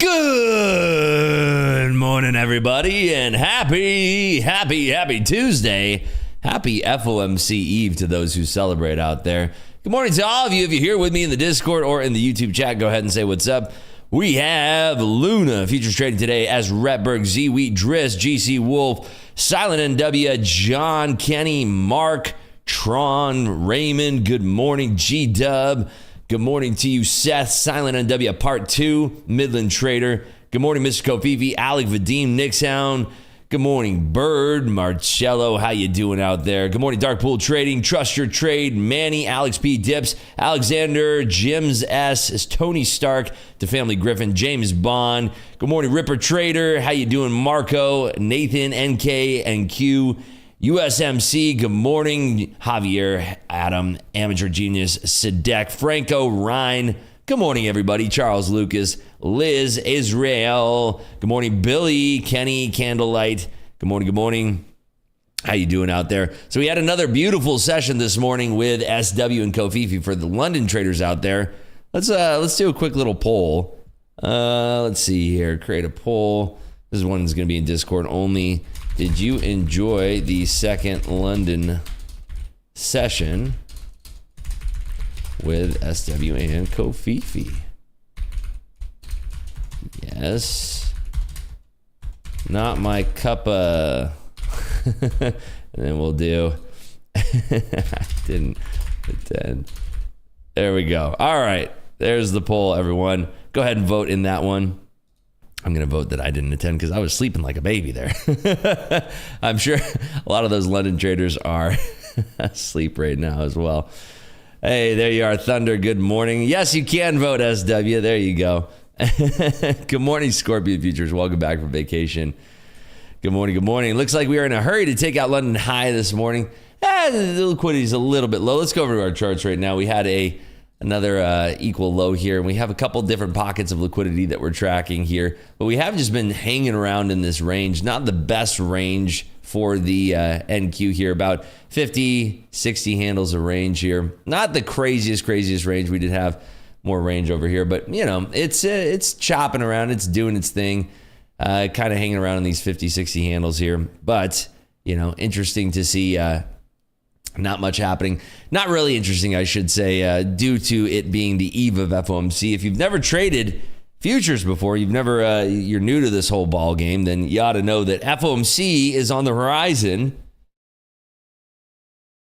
Good morning, everybody, and happy Tuesday. Happy FOMC Eve to those who celebrate out there. Good morning to all of you. If you're here with me in the Discord or in the YouTube chat, go ahead and say what's up. We have Luna futures trading today as Retberg, Z Wheat, Driss, GC Wolf, Silent NW, John, Kenny, Mark, Tron, Raymond. Good morning, G Dub. Good morning to you, Seth, Silent NW, Part 2, Midland Trader. Good morning, Mr. Kofifi, Alec Vadim, Nixhound. Good morning, Bird, Marcello. How you doing out there? Good morning, Dark Pool Trading, Trust Your Trade, Manny, Alex P. Dips, Alexander, Jims S., Tony Stark, The Family Griffin, James Bond. Good morning, Ripper Trader. How you doing, Marco, Nathan, NK, and Q. USMC, good morning, Javier, Adam, Amateur Genius, Sadek, Franco, Ryan. Good morning, everybody. Charles Lucas, Liz, Israel. Good morning, Billy, Kenny, Candlelight. Good morning. How you doing out there? So we had another beautiful session this morning with SW and Kofifi for the London traders out there. Let's do a quick little poll. Let's see here. Create a poll. This one's going to be in Discord only. Did you enjoy the second London session with SW and Kofifi? Yes. Not my cuppa. And then we'll do. I didn't attend. There we go. All right. There's the poll, everyone. Go ahead and vote in that one. I'm going to vote that I didn't attend because I was sleeping like a baby there. I'm sure a lot of those London traders are asleep right now as well. Hey, there you are, Thunder. Good morning. Yes, you can vote, SW. There you go. Good morning, Scorpion Futures. Welcome back from vacation. Good morning. Looks like we are in a hurry to take out London high this morning. The liquidity is a little bit low. Let's go over to our charts right now. We had another equal low here, and we have a couple different pockets of liquidity that we're tracking here, but we have just been hanging around in this range. Not the best range for the NQ here, about 50 60 handles of range here. Not the craziest range. We did have more range over here, but you know, it's chopping around, it's doing its thing, kind of hanging around in these 50 60 handles here. But you know, interesting to see not much happening. Not really interesting, I should say, due to it being the eve of FOMC. If you've never traded futures before, you're new to this whole ball game, then you ought to know that FOMC is on the horizon.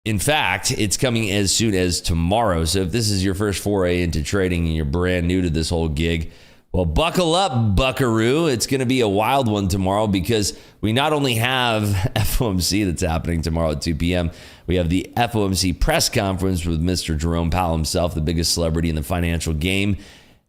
In fact, it's coming as soon as tomorrow. So if this is your first foray into trading and you're brand new to this whole gig, well, buckle up, buckaroo. It's going to be a wild one tomorrow because we not only have FOMC that's happening tomorrow at 2 p.m., we have the FOMC press conference with Mr. Jerome Powell himself, the biggest celebrity in the financial game.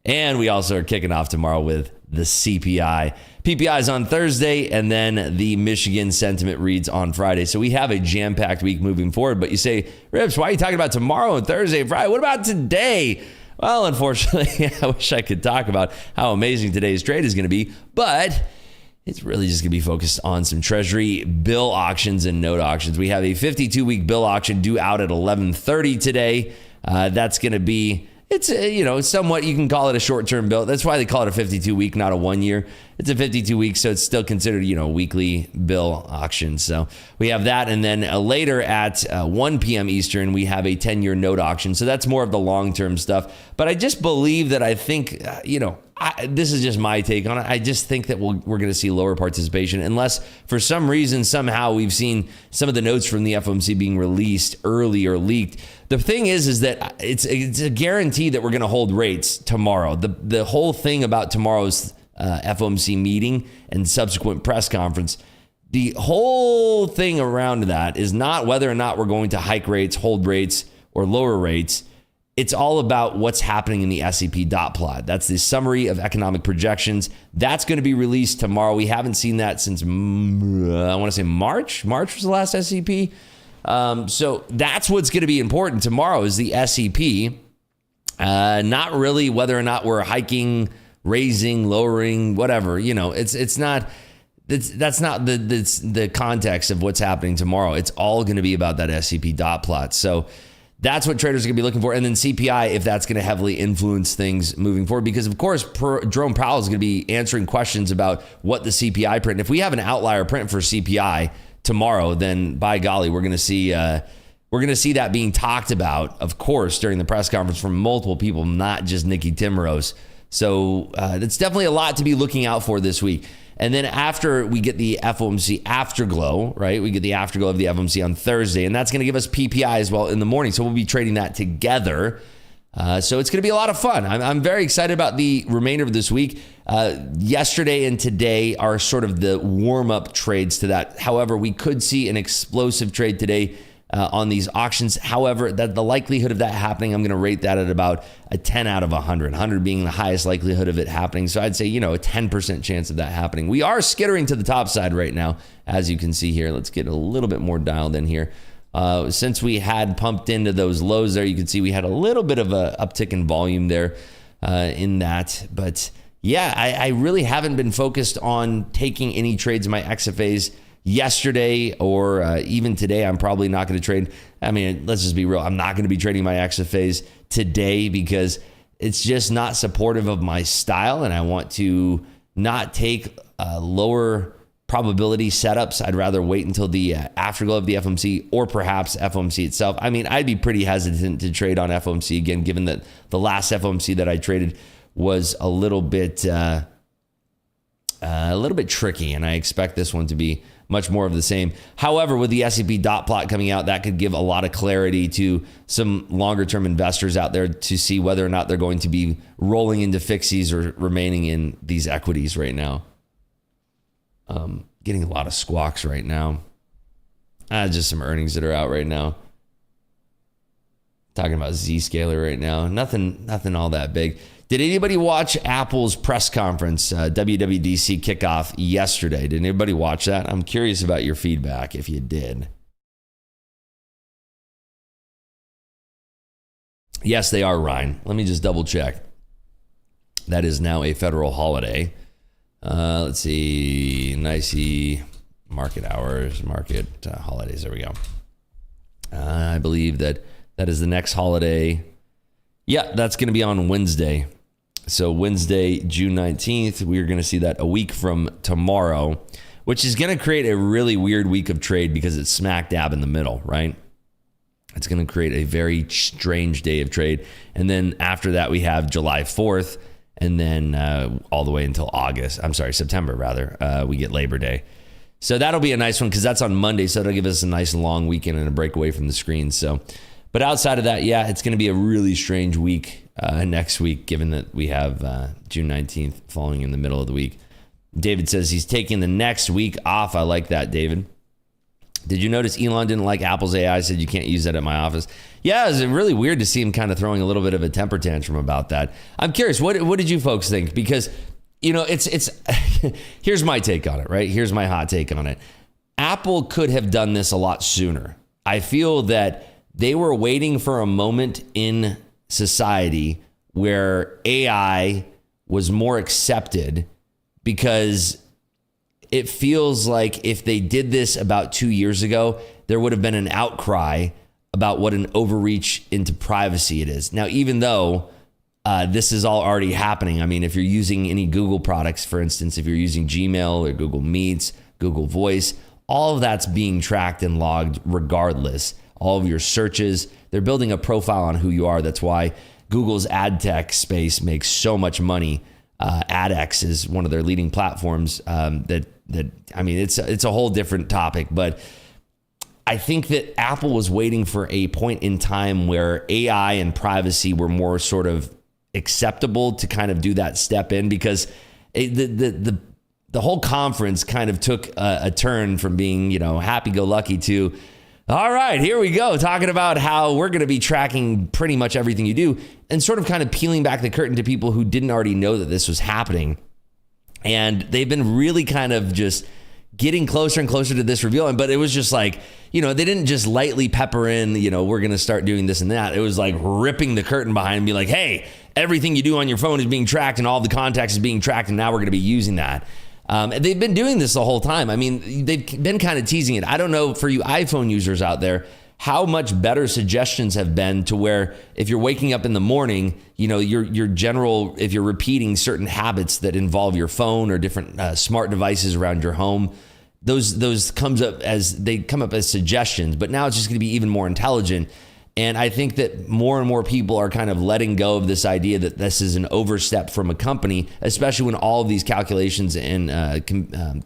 And we also are kicking off tomorrow with the CPI. PPI is on Thursday, and then the Michigan sentiment reads on Friday. So we have a jam-packed week moving forward. But you say, Rips, why are you talking about tomorrow and Thursday and Friday? What about today? Well, unfortunately, I wish I could talk about how amazing today's trade is going to be, but it's really just going to be focused on some Treasury bill auctions and note auctions. We have a 52-week bill auction due out at 11:30 today. That's going to be, it's somewhat, you can call it a short-term bill. That's why they call it a 52-week, not a 1 year. It's a 52-week, so it's still considered, a weekly bill auction. So we have that, and then later at 1 p.m. Eastern, we have a 10-year note auction. So that's more of the long-term stuff. But I just believe that I think, this is just my take on it. I just think that we're going to see lower participation unless for some reason, somehow we've seen some of the notes from the FOMC being released early or leaked. The thing is that it's a guarantee that we're going to hold rates tomorrow. The whole thing about tomorrow's FOMC meeting and subsequent press conference, the whole thing around that is not whether or not we're going to hike rates, hold rates, or lower rates. It's all about what's happening in the SEP dot plot. That's the summary of economic projections. That's going to be released tomorrow. We haven't seen that since, I want to say March. March was the last SEP. So that's what's going to be important tomorrow is the SEP. Not really whether or not we're hiking, raising, lowering, whatever. It's not. That's not the context of what's happening tomorrow. It's all going to be about that SEP dot plot. So That's what traders are going to be looking for. And then CPI, if that's going to heavily influence things moving forward. Because, of course, Jerome Powell is going to be answering questions about what the CPI print. If we have an outlier print for CPI tomorrow, then by golly, we're going to see that being talked about, of course, during the press conference from multiple people, not just Nikki Timros. So that's definitely a lot to be looking out for this week. And then after we get the FOMC afterglow, right? We get the afterglow of the FOMC on Thursday, and that's going to give us PPI as well in the morning. So we'll be trading that together. So it's going to be a lot of fun. I'm very excited about the remainder of this week. Yesterday and today are sort of the warm-up trades to that. However, we could see an explosive trade today on these auctions. However, that the likelihood of that happening, I'm going to rate that at about a 10 out of 100, 100 being the highest likelihood of it happening. So I'd say, a 10% chance of that happening. We are skittering to the top side right now, as you can see here. Let's get a little bit more dialed in here. Since we had pumped into those lows there, you can see we had a little bit of a uptick in volume there in that. But yeah, I really haven't been focused on taking any trades in my XFAs yesterday or even today. I'm probably not going to trade. I mean, let's just be real. I'm not going to be trading my XFAs today because it's just not supportive of my style, and I want to not take lower probability setups. I'd rather wait until the afterglow of the FOMC or perhaps FOMC itself. I mean, I'd be pretty hesitant to trade on FOMC again, given that the last FOMC that I traded was a little bit tricky, and I expect this one to be much more of the same. However, with the S&P dot plot coming out, that could give a lot of clarity to some longer term investors out there to see whether or not they're going to be rolling into fixies or remaining in these equities right now. Getting a lot of squawks right now. Just some earnings that are out right now. Talking about Zscaler right now. Nothing all that big. Did anybody watch Apple's press conference, WWDC kickoff yesterday? Did anybody watch that? I'm curious about your feedback if you did. Yes, they are, Ryan. Let me just double check. That is now a federal holiday. Let's see. Nicey market hours, market holidays. There we go. I believe that is the next holiday. Yeah, that's going to be on Wednesday. So Wednesday, June 19th, we're going to see that a week from tomorrow, which is going to create a really weird week of trade because it's smack dab in the middle, right? It's going to create a very strange day of trade. And then after that, we have July 4th, and then all the way until September rather, we get Labor Day. So that'll be a nice one because that's on Monday. So it'll give us a nice long weekend and a break away from the screen. So, but outside of that, yeah, it's going to be a really strange week next week, given that we have June 19th falling in the middle of the week. David says he's taking the next week off. I like that, David. Did you notice Elon didn't like Apple's AI? Said you can't use that at my office. Yeah, it was really weird to see him kind of throwing a little bit of a temper tantrum about that. I'm curious, what did you folks think? Because, it's here's my take on it, right? Here's my hot take on it. Apple could have done this a lot sooner. I feel that they were waiting for a moment in society where AI was more accepted, because it feels like if they did this about 2 years ago, there would have been an outcry about what an overreach into privacy it is. Now, even though this is all already happening, I mean, if you're using any Google products, for instance, if you're using Gmail or Google Meets, Google Voice, all of that's being tracked and logged regardless. All of your searches, they're building a profile on who you are. That's why Google's ad tech space makes so much money. AdX is one of their leading platforms. It's a whole different topic, but I think that Apple was waiting for a point in time where AI and privacy were more sort of acceptable to kind of do that step in, because the whole conference kind of took a turn from being, happy-go-lucky to, all right, here we go, talking about how we're going to be tracking pretty much everything you do, and sort of kind of peeling back the curtain to people who didn't already know that this was happening. And they've been really kind of just getting closer and closer to this reveal. But it was just like, they didn't just lightly pepper in, we're going to start doing this and that. It was like ripping the curtain behind and be like, hey, everything you do on your phone is being tracked and all the contacts is being tracked, and now we're going to be using that. And they've been doing this the whole time. I mean, they've been kind of teasing it. I don't know, for you iPhone users out there, how much better suggestions have been to where if you're waking up in the morning, your general, if you're repeating certain habits that involve your phone or different smart devices around your home, those come up as suggestions, but now it's just going to be even more intelligent. And I think that more and more people are kind of letting go of this idea that this is an overstep from a company, especially when all of these calculations and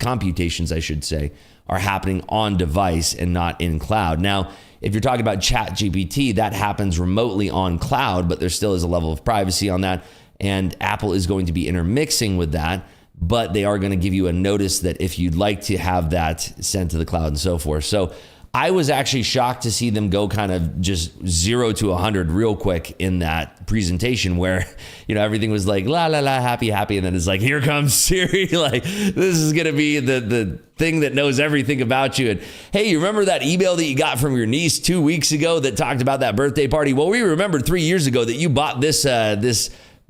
computations, I should say, are happening on device and not in cloud. Now, if you're talking about ChatGPT, that happens remotely on cloud, but there still is a level of privacy on that. And Apple is going to be intermixing with that, but they are going to give you a notice that if you'd like to have that sent to the cloud and so forth. So I was actually shocked to see them go kind of just 0 to 100 real quick in that presentation where, everything was like, la, la, la, happy, happy. And then it's like, here comes Siri. Like, this is going to be the thing that knows everything about you. And hey, you remember that email that you got from your niece 2 weeks ago that talked about that birthday party? Well, we remember 3 years ago that you bought this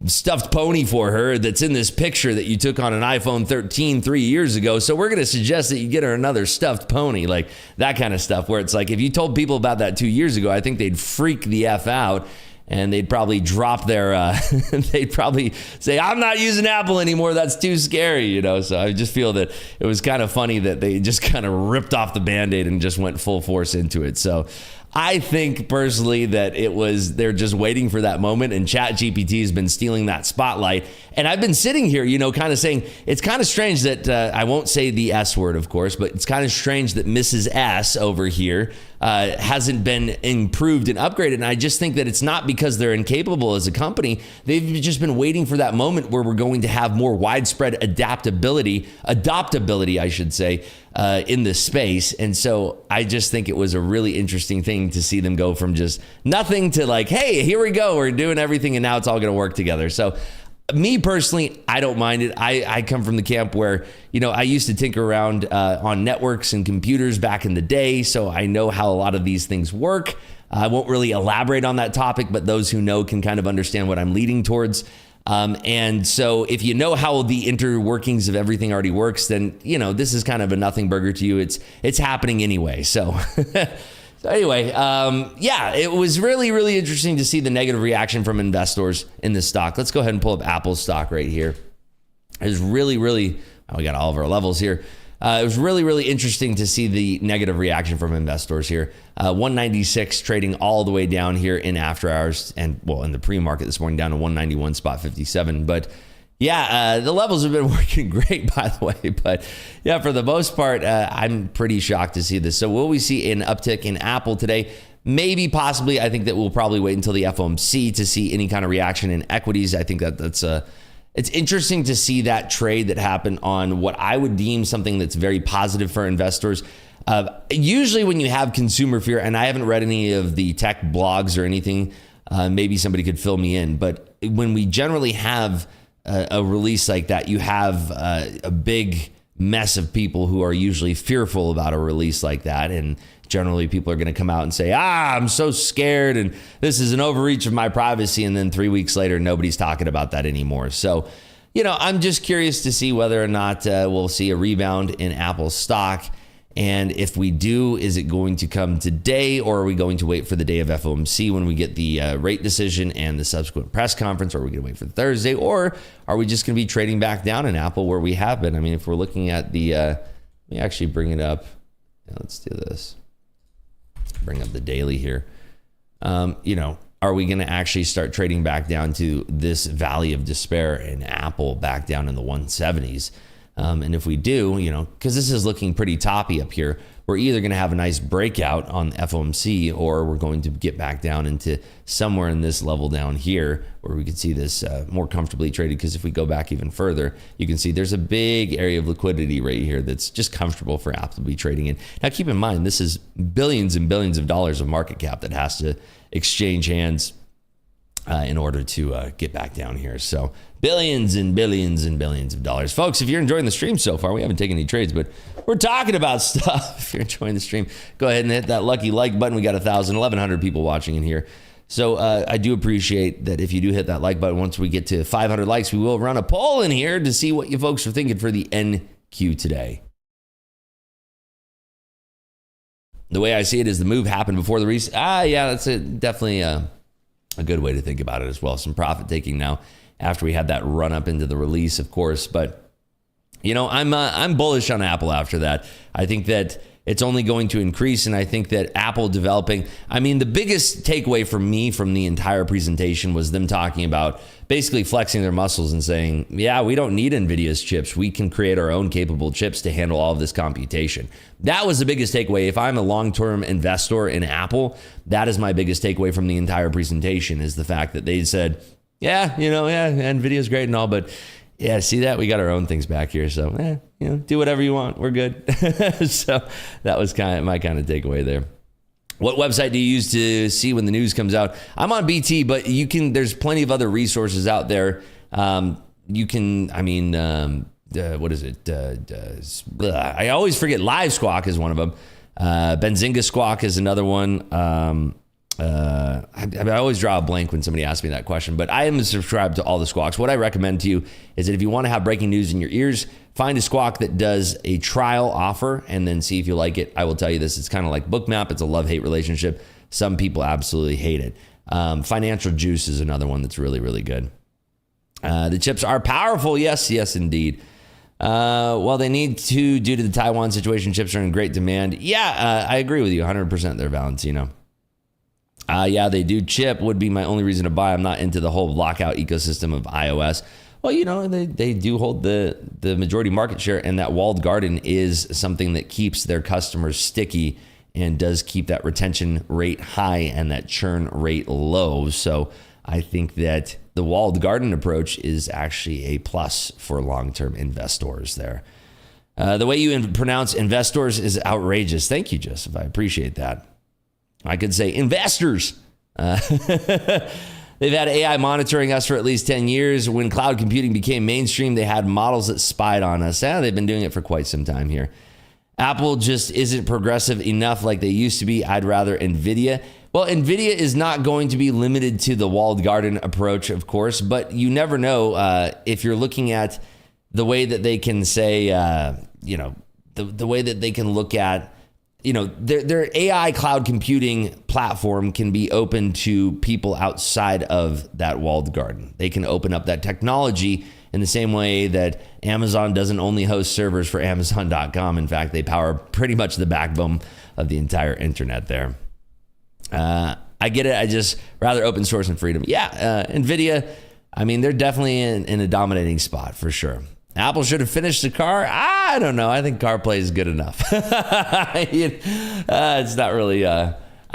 stuffed pony for her that's in this picture that you took on an iPhone 13 3 years ago. So we're going to suggest that you get her another stuffed pony, like that kind of stuff, where it's like, if you told people about that 2 years ago, I think they'd freak the F out and they'd probably drop their, they'd probably say, I'm not using Apple anymore. That's too scary, So I just feel that it was kind of funny that they just kind of ripped off the Band-Aid and just went full force into it. So I think personally that they're just waiting for that moment, and ChatGPT has been stealing that spotlight. And I've been sitting here, kind of saying, it's kind of strange that, I won't say the S word, of course, but it's kind of strange that Mrs. S over here hasn't been improved and upgraded. And I just think that it's not because they're incapable as a company. They've just been waiting for that moment where we're going to have more widespread adaptability, I should say, in this space. And so I just think it was a really interesting thing to see them go from just nothing to like, hey, here we go, we're doing everything and now it's all going to work together. So me personally, I don't mind it. I come from the camp where, I used to tinker around on networks and computers back in the day. So I know how a lot of these things work. I won't really elaborate on that topic, but those who know can kind of understand what I'm leading towards. And so if you know how the interworkings of everything already works, then, this is kind of a nothing burger to you. It's happening anyway. So, anyway, it was really, really interesting to see the negative reaction from investors in this stock. Let's go ahead and pull up Apple's stock right here. It was really, really, we got all of our levels here. It was really, really interesting to see the negative reaction from investors here. 196 trading all the way down here in after hours and, in the pre-market this morning down to 191.57. But the levels have been working great, by the way. But for the most part, I'm pretty shocked to see this. So will we see an uptick in Apple today? Maybe, possibly. I think that we'll probably wait until the FOMC to see any kind of reaction in equities. I think that's it's interesting to see that trade that happened on what I would deem something that's very positive for investors. Usually when you have consumer fear, and I haven't read any of the tech blogs or anything, maybe somebody could fill me in, but when we generally have a release like that, you have a big mess of people who are usually fearful about a release like that. And generally people are going to come out and say, I'm so scared and this is an overreach of my privacy. And then 3 weeks later, nobody's talking about that anymore. So, I'm just curious to see whether or not we'll see a rebound in Apple stock. And if we do, is it going to come today, or are we going to wait for the day of FOMC when we get the rate decision and the subsequent press conference, or are we going to wait for Thursday, or are we just going to be trading back down in Apple where we have been? I mean, if we're looking at the, let me actually bring it up. Let's do this. Bring up the daily here. Are we going to actually start trading back down to this valley of despair in Apple back down in the 170s? And if we do, because this is looking pretty toppy up here, we're either going to have a nice breakout on FOMC, or we're going to get back down into somewhere in this level down here where we could see this more comfortably traded. Because if we go back even further, you can see there's a big area of liquidity right here that's just comfortable for Apple to be trading in. Now, keep in mind, this is billions and billions of dollars of market cap that has to exchange hands in order to get back down here. So billions and billions and billions of dollars. Folks, if you're enjoying the stream so far, we haven't taken any trades, but we're talking about stuff. If you're enjoying the stream, go ahead and hit that lucky like button. We got 1,100 people watching in here. So I do appreciate that if you do hit that like button. Once we get to 500 likes, we will run a poll in here to see what you folks are thinking for the NQ today. the way I see it is the move happened before the reset. Yeah, that's definitely a good way to think about it as well. Some profit taking now after we had that run up into the release, of course. But, I'm bullish on Apple after that. I think that it's only going to increase. And I think that Apple developing, the biggest takeaway for me from the entire presentation was them talking about basically flexing their muscles and saying, yeah, we don't need NVIDIA's chips. We can create our own capable chips to handle all of this computation. That was the biggest takeaway. If I'm a long-term investor in Apple, that is my biggest takeaway from the entire presentation, is the fact that they said, NVIDIA's great and all, but yeah, see that? We got our own things back here. So, do whatever you want. We're good. So that was my kind of takeaway there. What website do you use to see when the news comes out? I'm on BT, but there's plenty of other resources out there. What is it? I always forget. Live Squawk is one of them. Benzinga Squawk is another one. I always draw a blank when somebody asks me that question, but I am subscribed to all the squawks. What I recommend to you is that if you want to have breaking news in your ears, find a squawk that does a trial offer and then see if you like it. I will tell you this, it's kind of like Bookmap. It's a love-hate relationship. Some people absolutely hate it. Financial Juice is another one that's really, really good. The chips are powerful. Yes, indeed. They need to, due to the Taiwan situation, chips are in great demand. Yeah, I agree with you 100% there, Valentino. Yeah, they do. Chip would be my only reason to buy. I'm not into the whole lockout ecosystem of iOS. Well, they do hold the majority market share, and that walled garden is something that keeps their customers sticky and does keep that retention rate high and that churn rate low. So I think that the walled garden approach is actually a plus for long-term investors there. The way you pronounce investors is outrageous. Thank you, Joseph. I appreciate that. I could say investors. They've had AI monitoring us for at least 10 years. When cloud computing became mainstream, they had models that spied on us. They've been doing it for quite some time here. Apple just isn't progressive enough like they used to be. I'd rather NVIDIA. Well, NVIDIA is not going to be limited to the walled garden approach, of course, but you never know if you're looking at the way that they can say, the way that they can look at, their AI cloud computing platform can be open to people outside of that walled garden. They can open up that technology in the same way that Amazon doesn't only host servers for Amazon.com. In fact, they power pretty much the backbone of the entire internet there. I get it. I just rather open source and freedom. Yeah, NVIDIA, they're definitely in a dominating spot for sure. Apple should have finished the car. I don't know. I think CarPlay is good enough. It's not really. I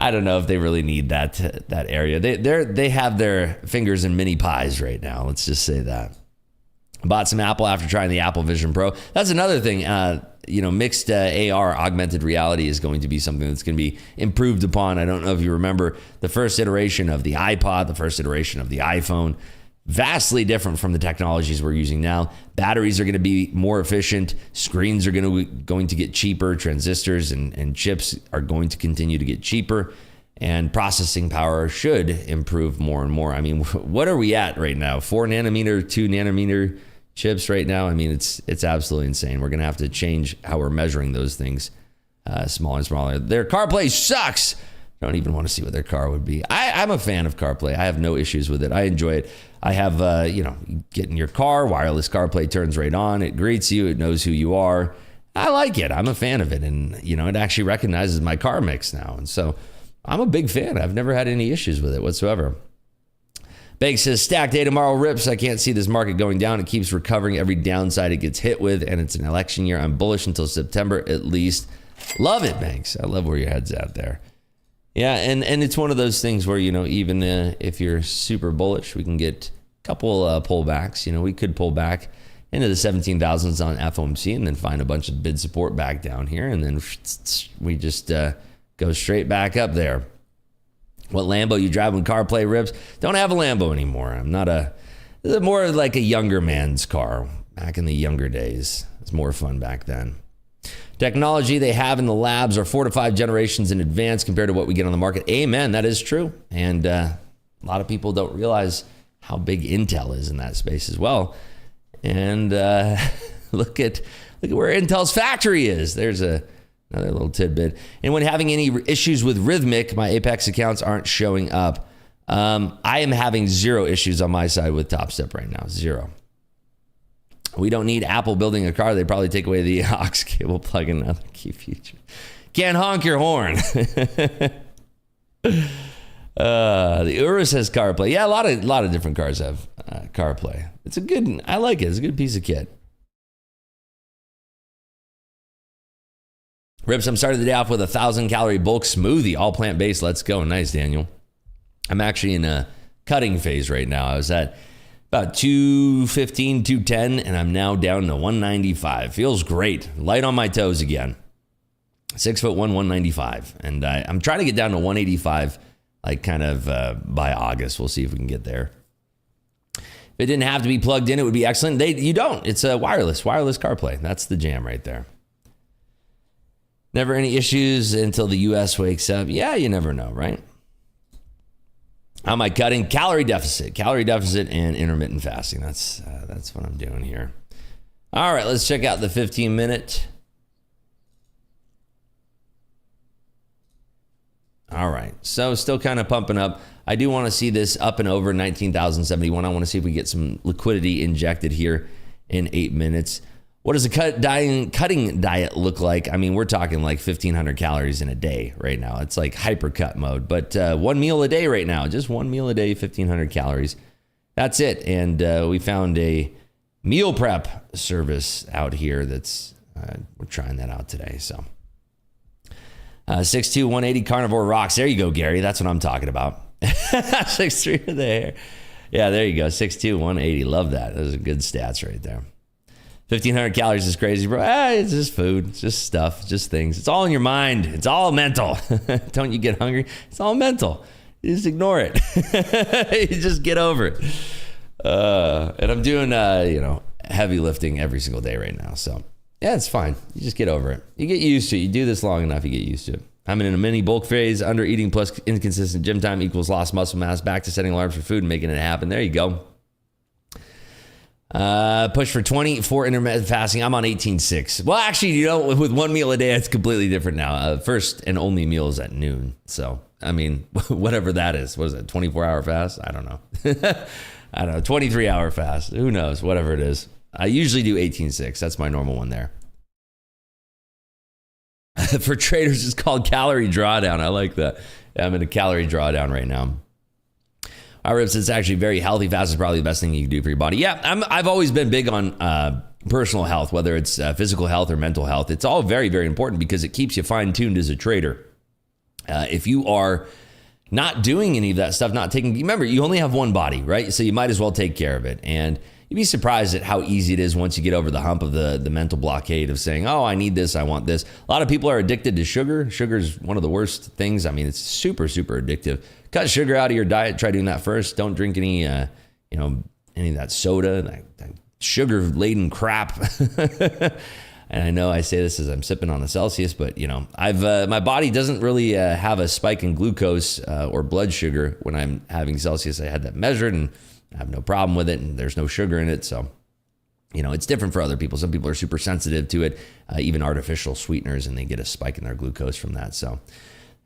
don't know if they really need that area. They have their fingers in mini pies right now. Let's just say that. Bought some Apple after trying the Apple Vision Pro. That's another thing. Mixed AR, augmented reality, is going to be something that's going to be improved upon. I don't know if you remember the first iteration of the iPod, the first iteration of the iPhone. Vastly different from the technologies we're using now. Batteries are going to be more efficient. Screens are going to get cheaper. Transistors and chips are going to continue to get cheaper. And processing power should improve more and more. What are we at right now? 4 nanometer, 2 nanometer chips right now? It's absolutely insane. We're going to have to change how we're measuring those things smaller and smaller. Their CarPlay sucks. I don't even want to see what their car would be. I'm a fan of CarPlay. I have no issues with it. I enjoy it. I have, you get in your car, wireless CarPlay turns right on. It greets you. It knows who you are. I like it. I'm a fan of it. And, it actually recognizes my car mix now. And so I'm a big fan. I've never had any issues with it whatsoever. Bank says, stack day tomorrow rips. I can't see this market going down. It keeps recovering every downside it gets hit with. And it's an election year. I'm bullish until September at least. Love it, Banks. I love where your head's at there. Yeah, and it's one of those things where, even if you're super bullish, we can get a couple pullbacks. We could pull back into the 17,000s on FOMC and then find a bunch of bid support back down here. And then we just go straight back up there. What Lambo you drive when CarPlay rips? Don't have a Lambo anymore. I'm not this is more like a younger man's car. Back in the younger days. It's more fun back then. Technology they have in the labs are 4 to 5 generations in advance compared to what we get on the market. Amen. That is true. And a lot of people don't realize how big Intel is in that space as well. And look at where Intel's factory is. There's Another little tidbit. And when having any issues with Rhythmic, my Apex accounts aren't showing up. I am having zero issues on my side with Top Step right now. Zero. We don't need Apple building a car. They probably take away the aux cable plug in another key feature. Can't honk your horn. The Urus has CarPlay. Yeah, a lot of different cars have CarPlay. I like it. It's a good piece of kit. Rips, I'm starting the day off with a 1,000-calorie bulk smoothie, all plant-based. Let's go. Nice, Daniel. I'm actually in a cutting phase right now. I was at about 215, 210, and I'm now down to 195. Feels great. Light on my toes again. 6'1", 195. And I'm trying to get down to 185, like kind of by August. We'll see if we can get there. If it didn't have to be plugged in, it would be excellent. You don't. It's a wireless CarPlay. That's the jam right there. Never any issues until the U.S. wakes up. Yeah, you never know, right? How am I cutting? Calorie deficit and intermittent fasting. That's what I'm doing here. All right, let's check out the 15-minute. All right, so still kind of pumping up. I do want to see this up and over 19,071. I want to see if we get some liquidity injected here in 8 minutes. What does a cutting diet look like? I mean, we're talking like 1,500 calories in a day right now. It's like hyper cut mode, but one meal a day right now. Just one meal a day, 1,500 calories. That's it. And we found a meal prep service out here that's, we're trying that out today. So 6'2", 180 carnivore rocks. There you go, Gary. That's what I'm talking about. 6'3" with the hair. Yeah, there you go. 6'2", 180. Love that. Those are good stats right there. 1,500 calories is crazy, bro. It's just food. It's just stuff. Just things. It's all in your mind. It's all mental. Don't you get hungry? It's all mental. You just ignore it. You just get over it. And I'm doing, heavy lifting every single day right now. So, yeah, it's fine. You just get over it. You get used to it. You do this long enough, you get used to it. I'm in a mini bulk phase. Under eating plus inconsistent gym time equals lost muscle mass. Back to setting alarms for food and making it happen. There you go. Push for 20 for intermittent fasting. I'm on 18.6. Well, actually, with one meal a day, it's completely different now. First and only meal is at noon. So, I mean, whatever that is. What is it, 24-hour fast? I don't know. 23-hour fast. Who knows? Whatever it is. I usually do 18.6. That's my normal one there. For traders, it's called calorie drawdown. I like that. Yeah, I'm in a calorie drawdown right now. Our Rips, it's actually very healthy. Fast is probably the best thing you can do for your body. Yeah, I've always been big on personal health, whether it's physical health or mental health. It's all very, very important because it keeps you fine-tuned as a trader. If you are not doing any of that stuff, remember, you only have one body, right? So you might as well take care of it. And you'd be surprised at how easy it is once you get over the hump of the mental blockade of saying, oh, I need this, I want this. A lot of people are addicted to sugar. Sugar is one of the worst things. I mean, it's super, super addictive. Cut sugar out of your diet. Try doing that first. Don't drink any of that soda, that sugar-laden crap. And I know I say this as I'm sipping on a Celsius, but my body doesn't really have a spike in glucose or blood sugar when I'm having Celsius. I had that measured and I have no problem with it, and there's no sugar in it. So, it's different for other people. Some people are super sensitive to it, even artificial sweeteners, and they get a spike in their glucose from that. So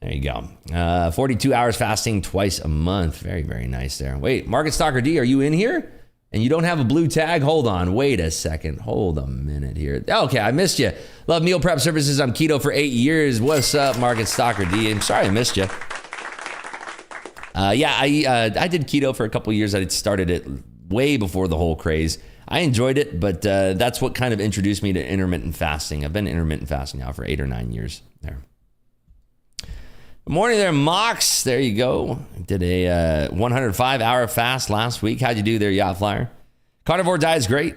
there you go. 42 hours fasting twice a month. Very, very nice there. Wait, Market Stalker D, are you in here? And you don't have a blue tag? Hold on. Wait a second. Hold a minute here. Okay, I missed you. Love meal prep services. I'm keto for 8 years. What's up, Market Stalker D? I'm sorry I missed you. I did keto for a couple of years. I started it way before the whole craze. I enjoyed it, but that's what kind of introduced me to intermittent fasting. I've been intermittent fasting now for 8 or 9 years there. Good morning there, Mox. There you go. Did a 105-hour fast last week. How'd you do there, Yacht Flyer? Carnivore diet is great.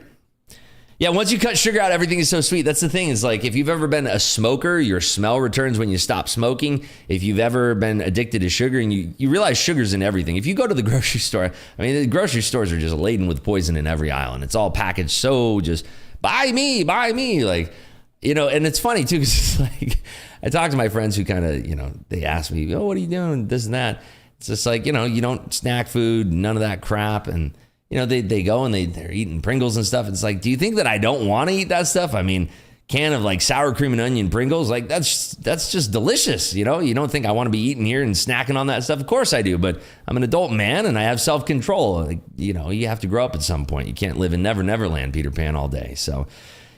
Yeah, once you cut sugar out, everything is so sweet. That's the thing. Is like if you've ever been a smoker, your smell returns when you stop smoking. If you've ever been addicted to sugar, and you realize sugar's in everything. If you go to the grocery store, I mean, the grocery stores are just laden with poison in every aisle, and it's all packaged so just buy me, like, and it's funny too, because it's like, I talk to my friends who kind of, they ask me, oh, what are you doing? This and that. It's just like, you don't snack food, none of that crap. And, they go and they're eating Pringles and stuff. It's like, do you think that I don't want to eat that stuff? I mean, can of like sour cream and onion Pringles, like that's just delicious. You don't think I want to be eating here and snacking on that stuff. Of course I do, but I'm an adult man and I have self-control. Like, you have to grow up at some point. You can't live in Never Neverland, Peter Pan, all day. So,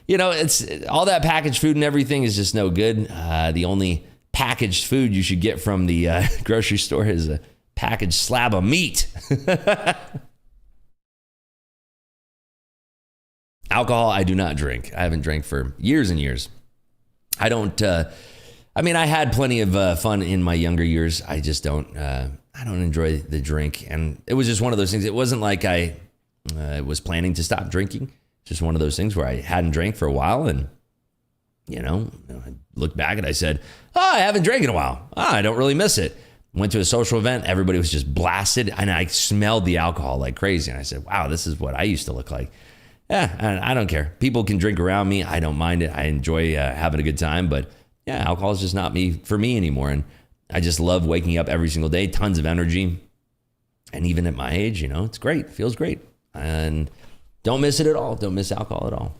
it's all that packaged food and everything is just no good. The only packaged food you should get from the grocery store is a packaged slab of meat. Alcohol, I do not drink. I haven't drank for years and years. I don't, I had plenty of fun in my younger years. I just don't, I don't enjoy the drink. And it was just one of those things. It wasn't like I was planning to stop drinking. Just one of those things where I hadn't drank for a while. And, I looked back and I said, I haven't drank in a while. I don't really miss it. Went to a social event. Everybody was just blasted. And I smelled the alcohol like crazy. And I said, wow, this is what I used to look like. Yeah, I don't care. People can drink around me. I don't mind it. I enjoy having a good time. But yeah, alcohol is just not for me anymore. And I just love waking up every single day, tons of energy. And even at my age, it's great. It feels great. And don't miss it at all. Don't miss alcohol at all.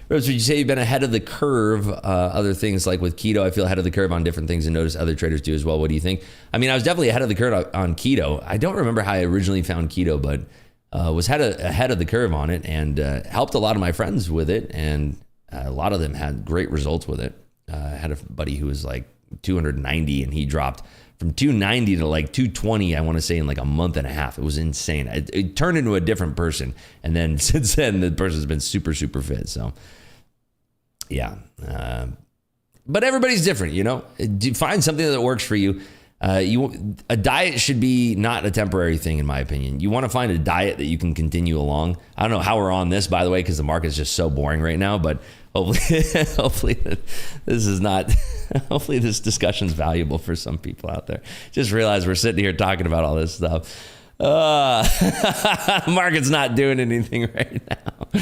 Rose, would you say you've been ahead of the curve? Other things like with keto, I feel ahead of the curve on different things and notice other traders do as well. What do you think? I was definitely ahead of the curve on keto. I don't remember how I originally found keto, but was ahead of the curve on it and helped a lot of my friends with it. And a lot of them had great results with it. I had a buddy who was like 290 and he dropped from 290 to like 220, I want to say in like a month and a half. It was insane. It turned into a different person. And then since then, the person's been super, super fit. So yeah. But everybody's different, find something that works for you. A diet should be not a temporary thing, in my opinion. You want to find a diet that you can continue along. I don't know how we're on this, by the way, because the market's just so boring right now. But hopefully this is not. Hopefully this discussion's valuable for some people out there. Just realize we're sitting here talking about all this stuff. Market's not doing anything right now.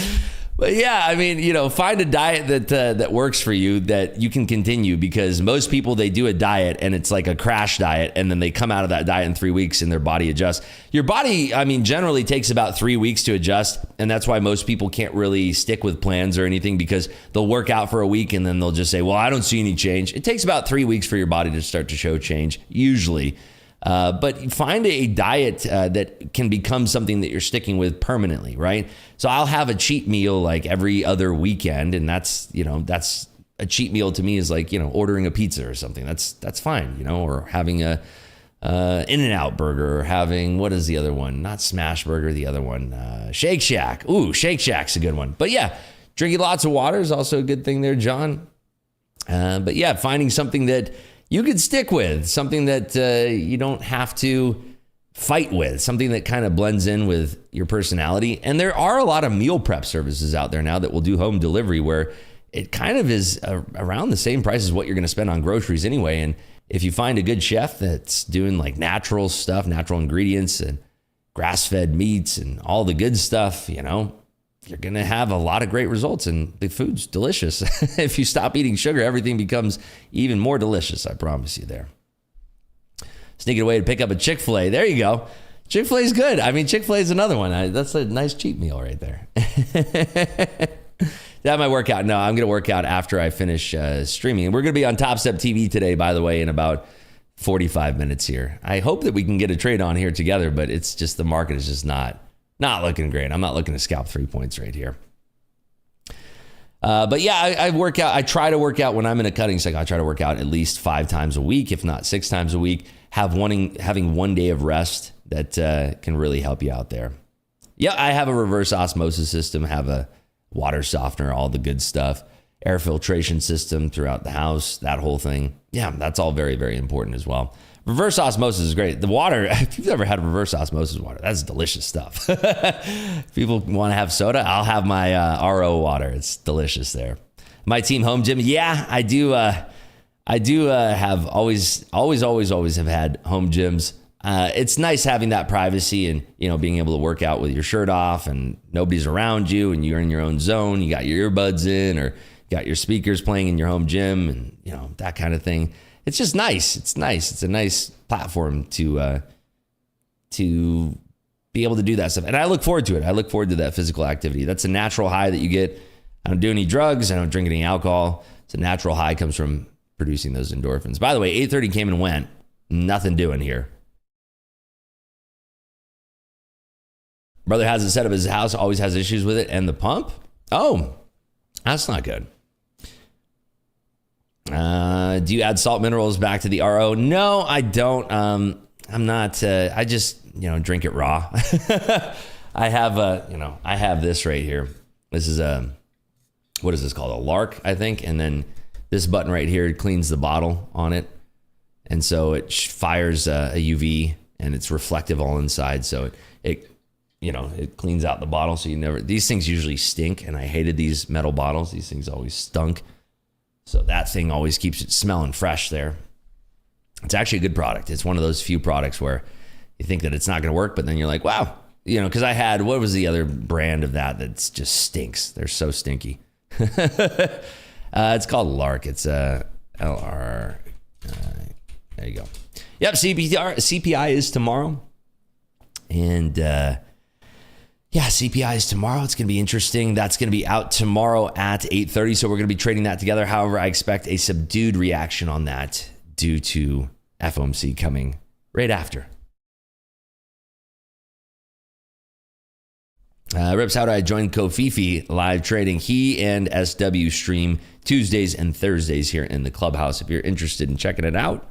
But yeah, find a diet that works for you that you can continue, because most people, they do a diet and it's like a crash diet and then they come out of that diet in 3 weeks and their body adjusts. Your body, generally takes about 3 weeks to adjust. And that's why most people can't really stick with plans or anything, because they'll work out for a week and then they'll just say, well, I don't see any change. It takes about 3 weeks for your body to start to show change, usually. But find a diet that can become something that you're sticking with permanently, right? So I'll have a cheat meal like every other weekend, and that's a cheat meal to me is like, ordering a pizza or something. That's fine, or having a In-N-Out burger, or having, what is the other one? Not Smash Burger, the other one, Shake Shack. Ooh, Shake Shack's a good one. But yeah, drinking lots of water is also a good thing there, John. But yeah, finding something that you could stick with, something that you don't have to fight with, something that kind of blends in with your personality. And there are a lot of meal prep services out there now that will do home delivery, where it kind of is around the same price as what you're going to spend on groceries anyway. And if you find a good chef that's doing like natural stuff, natural ingredients and grass-fed meats and all the good stuff, you're going to have a lot of great results, and the food's delicious. If you stop eating sugar, everything becomes even more delicious. I promise you there. Sneaking away to pick up a Chick-fil-A. There you go. Chick-fil-A is good. Chick-fil-A is another one. That's a nice cheat meal right there. That might work out. No, I'm going to work out after I finish streaming. We're going to be on Top Step TV today, by the way, in about 45 minutes here. I hope that we can get a trade on here together, but it's just the market is just not looking great. I'm not looking to scalp 3 points right here. But yeah, I work out. I try to work out when I'm in a cutting cycle. I try to work out at least 5 times a week, if not 6 times a week. Having 1 day of rest that can really help you out there. Yeah, I have a reverse osmosis system, have a water softener, all the good stuff, air filtration system throughout the house, that whole thing. Yeah, that's all very, very important as well. Reverse osmosis is great. The water, if you've ever had reverse osmosis water, that's delicious stuff. If people want to have soda, I'll have my RO water. It's delicious there. My team home gym, yeah, I do have always have had home gyms. It's nice having that privacy and, being able to work out with your shirt off and nobody's around you and you're in your own zone. You got your earbuds in or you got your speakers playing in your home gym and, that kind of thing. It's just nice. It's nice. It's a nice platform to be able to do that stuff. And I look forward to it. I look forward to that physical activity. That's a natural high that you get I don't do any drugs. I don't drink any alcohol. It's a natural high, comes from producing those endorphins. By the way, 8:30 came and went. Nothing doing here. Brother has it set up his house, always has issues with it. And the pump? Oh, that's not good. Do you add salt minerals back to the RO? No, I don't. I'm not, I just, drink it raw. I have this right here. This is what is this called? A Lark, I think. And then this button right here cleans the bottle on it. And so it fires a UV and it's reflective all inside. So it cleans out the bottle. So these things usually stink. And I hated these metal bottles. These things always stunk. So that thing always keeps it smelling fresh there. It's actually a good product. It's one of those few products where you think that it's not going to work, but then you're like, wow, because I had, what was the other brand of that just stinks? They're so stinky. It's called Lark. It's LR. There you go. Yep, CPI is tomorrow. And CPI is tomorrow. It's going to be interesting. That's going to be out tomorrow at 8:30. So we're going to be trading that together. However, I expect a subdued reaction on that due to FOMC coming right after. Rips, how do I join Kofifi live trading? He and SW stream Tuesdays and Thursdays here in the Clubhouse. If you're interested in checking it out,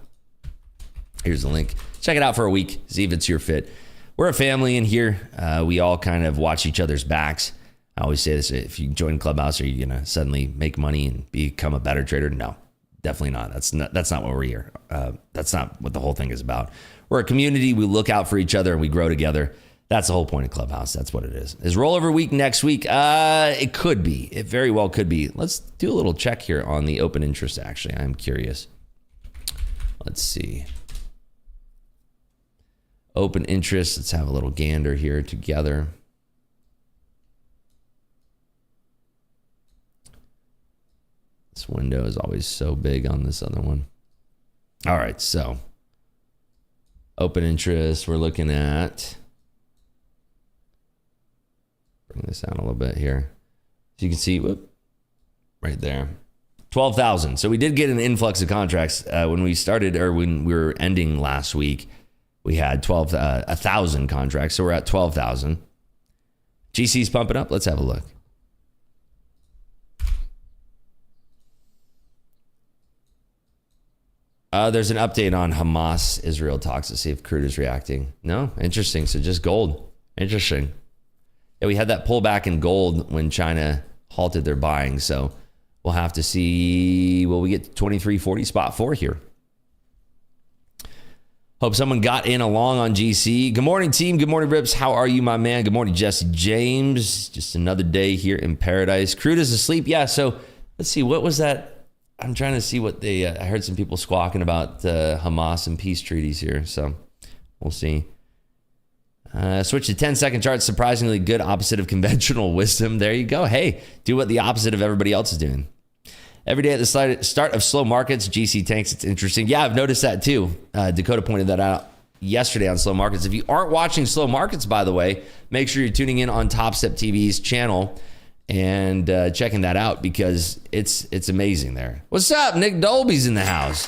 here's the link. Check it out for a week. See if it's your fit. We're a family in here. We all kind of watch each other's backs. I always say this, if you join Clubhouse, are you going to suddenly make money and become a better trader? No, definitely not. That's not what we're here. That's not what the whole thing is about. We're a community. We look out for each other and we grow together. That's the whole point of Clubhouse. That's what it is. Is rollover week next week? It could be. It very well could be. Let's do a little check here on the open interest, actually. I'm curious. Let's see. Open interest. Let's have a little gander here together. This window is always so big on this other one. All right, so open interest, we're looking at, bring this down a little bit here. So you can see, whoop, right there, 12,000. So we did get an influx of contracts when we started, or when we were ending last week. We had 1,000 contracts, so we're at 12,000. GC's pumping up. Let's have a look. There's an update on Hamas-Israel talks to see if crude is reacting. No? Interesting. So just gold. Interesting. Yeah, we had that pullback in gold when China halted their buying. So we'll have to see. Will we get 2340 spot 4 here? Hope someone got in along on GC. Good morning, team. Good morning, Rips. How are you, my man? Good morning, Jesse James. Just another day here in paradise. Crude is asleep. Yeah, so let's see. What was that? I'm trying to see what they... I heard some people squawking about Hamas and peace treaties here, so we'll see. Switch to 10-second charts. Surprisingly good, opposite of conventional wisdom. There you go. Hey, do what the opposite of everybody else is doing. Every day at the start of slow markets, GC tanks. It's interesting. Yeah, I've noticed that too. Dakota pointed that out yesterday on slow markets. If you aren't watching slow markets, by the way, make sure you're tuning in on Top Step TV's channel and checking that out because it's amazing there. What's up? Nick Dolby's in the house.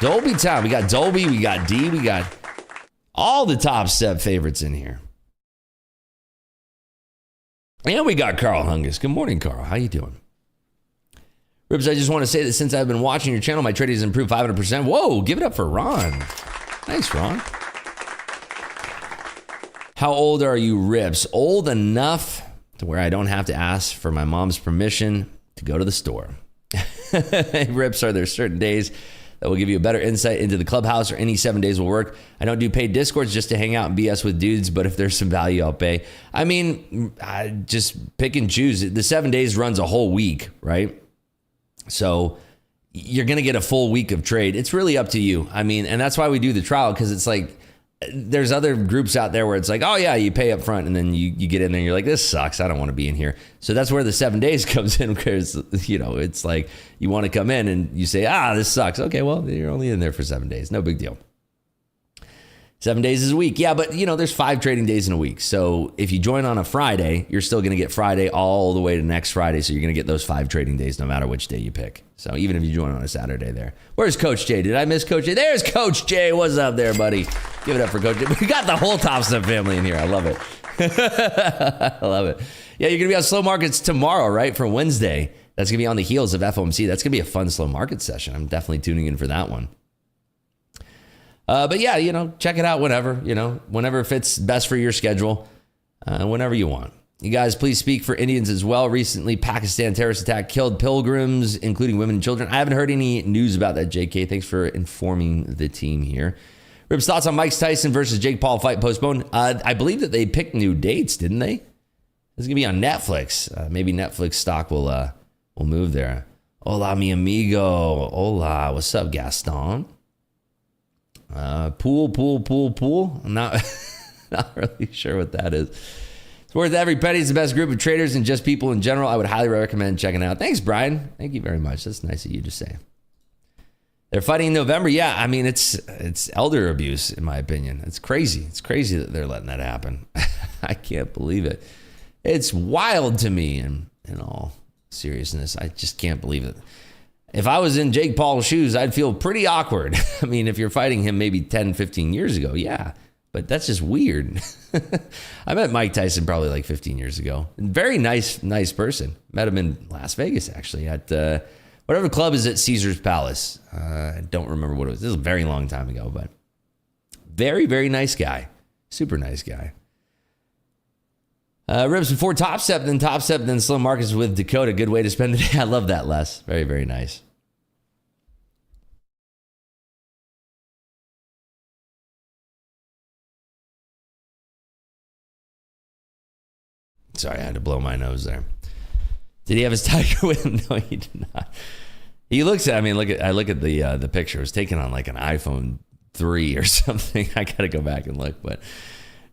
Dolby time. We got Dolby. We got D. We got all the Top Step favorites in here. And we got Carl Hungus. Good morning, Carl. How you doing? Ribs, I just want to say that since I've been watching your channel, my trading has improved 500%. Whoa, give it up for Ron. Nice, Ron. How old are you, Rips? Old enough to where I don't have to ask for my mom's permission to go to the store. Rips, are there certain days that will give you a better insight into the Clubhouse, or any 7 days will work? I don't do paid Discords just to hang out and BS with dudes, but if there's some value, I'll pay. I mean, I just pick and choose. The 7 days runs a whole week, right? So you're going to get a full week of trade. It's really up to you. I mean, and that's why we do the trial, because it's like there's other groups out there where it's like, oh yeah, you pay up front and then you get in there and you're like, this sucks. I don't want to be in here. So that's where the 7 days comes in, because, it's like you want to come in and you say, this sucks. Okay, well, you're only in there for 7 days. No big deal. 7 days is a week. Yeah, but there's 5 trading days in a week. So if you join on a Friday, you're still going to get Friday all the way to next Friday. So you're going to get those 5 trading days no matter which day you pick. So even if you join on a Saturday there. Where's Coach Jay? Did I miss Coach Jay? There's Coach Jay. What's up there, buddy? Give it up for Coach Jay. We got the whole Top Step family in here. I love it. I love it. Yeah, you're going to be on slow markets tomorrow, right? For Wednesday. That's going to be on the heels of FOMC. That's going to be a fun slow market session. I'm definitely tuning in for that one. But yeah, check it out whenever it fits best for your schedule, whenever you want. You guys, please speak for Indians as well. Recently, Pakistan terrorist attack killed pilgrims, including women and children. I haven't heard any news about that, JK. Thanks for informing the team here. Ribs, thoughts on Mike Tyson versus Jake Paul fight postponed? I believe that they picked new dates, didn't they? It's going to be on Netflix. Maybe Netflix stock will move there. Hola, mi amigo. Hola. What's up, Gaston? Pool. I'm not really sure what that is. It's worth every penny. It's the best group of traders and just people in general. I would highly recommend checking it out. Thanks, Brian. Thank you very much. That's nice of you to say. They're fighting in November. Yeah, I mean, it's elder abuse, in my opinion. It's crazy. It's crazy that they're letting that happen. I can't believe it. It's wild to me in all seriousness. I just can't believe it. If I was in Jake Paul's shoes, I'd feel pretty awkward. I mean, if you're fighting him maybe 10, 15 years ago, yeah. But that's just weird. I met Mike Tyson probably like 15 years ago. Very nice person. Met him in Las Vegas, actually, at whatever club is at Caesar's Palace. I don't remember what it was. This was a very long time ago, but very, very nice guy. Super nice guy. Ribs before Top Step, then slow markets with Dakota. Good way to spend the day. I love that, Les. Very, very nice. Sorry, I had to blow my nose there. Did he have his tiger with him? No, he did not. He looks at, I look at the picture. It was taken on like an iPhone 3 or something. I got to go back and look, but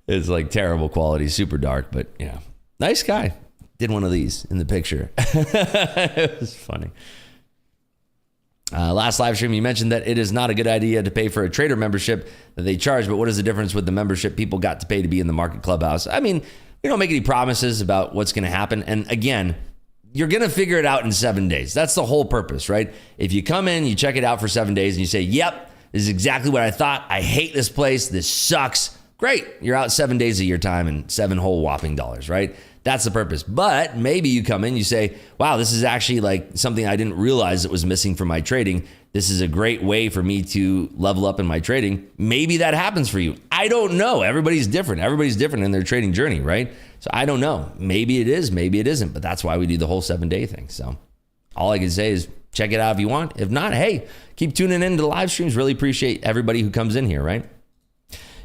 it's like terrible quality, super dark, but yeah. Nice guy. Did one of these in the picture. It was funny. Last live stream, you mentioned that it is not a good idea to pay for a trader membership that they charge, but what is the difference with the membership people got to pay to be in the market clubhouse? I mean, we don't make any promises about what's going to happen. And again, you're going to figure it out in 7 days. That's the whole purpose, right? If you come in, you check it out for 7 days and you say, yep, this is exactly what I thought. I hate this place. This sucks. Great. You're out 7 days of your time and 7 whole whopping dollars, right? That's the purpose. But maybe you come in, you say, wow, this is actually like something I didn't realize that was missing from my trading. This is a great way for me to level up in my trading. Maybe that happens for you. I don't know. Everybody's different. Everybody's different in their trading journey, right? So I don't know. Maybe it is, maybe it isn't, but that's why we do the whole 7 day thing. So all I can say is check it out if you want. If not, hey, keep tuning in to the live streams. Really appreciate everybody who comes in here, right?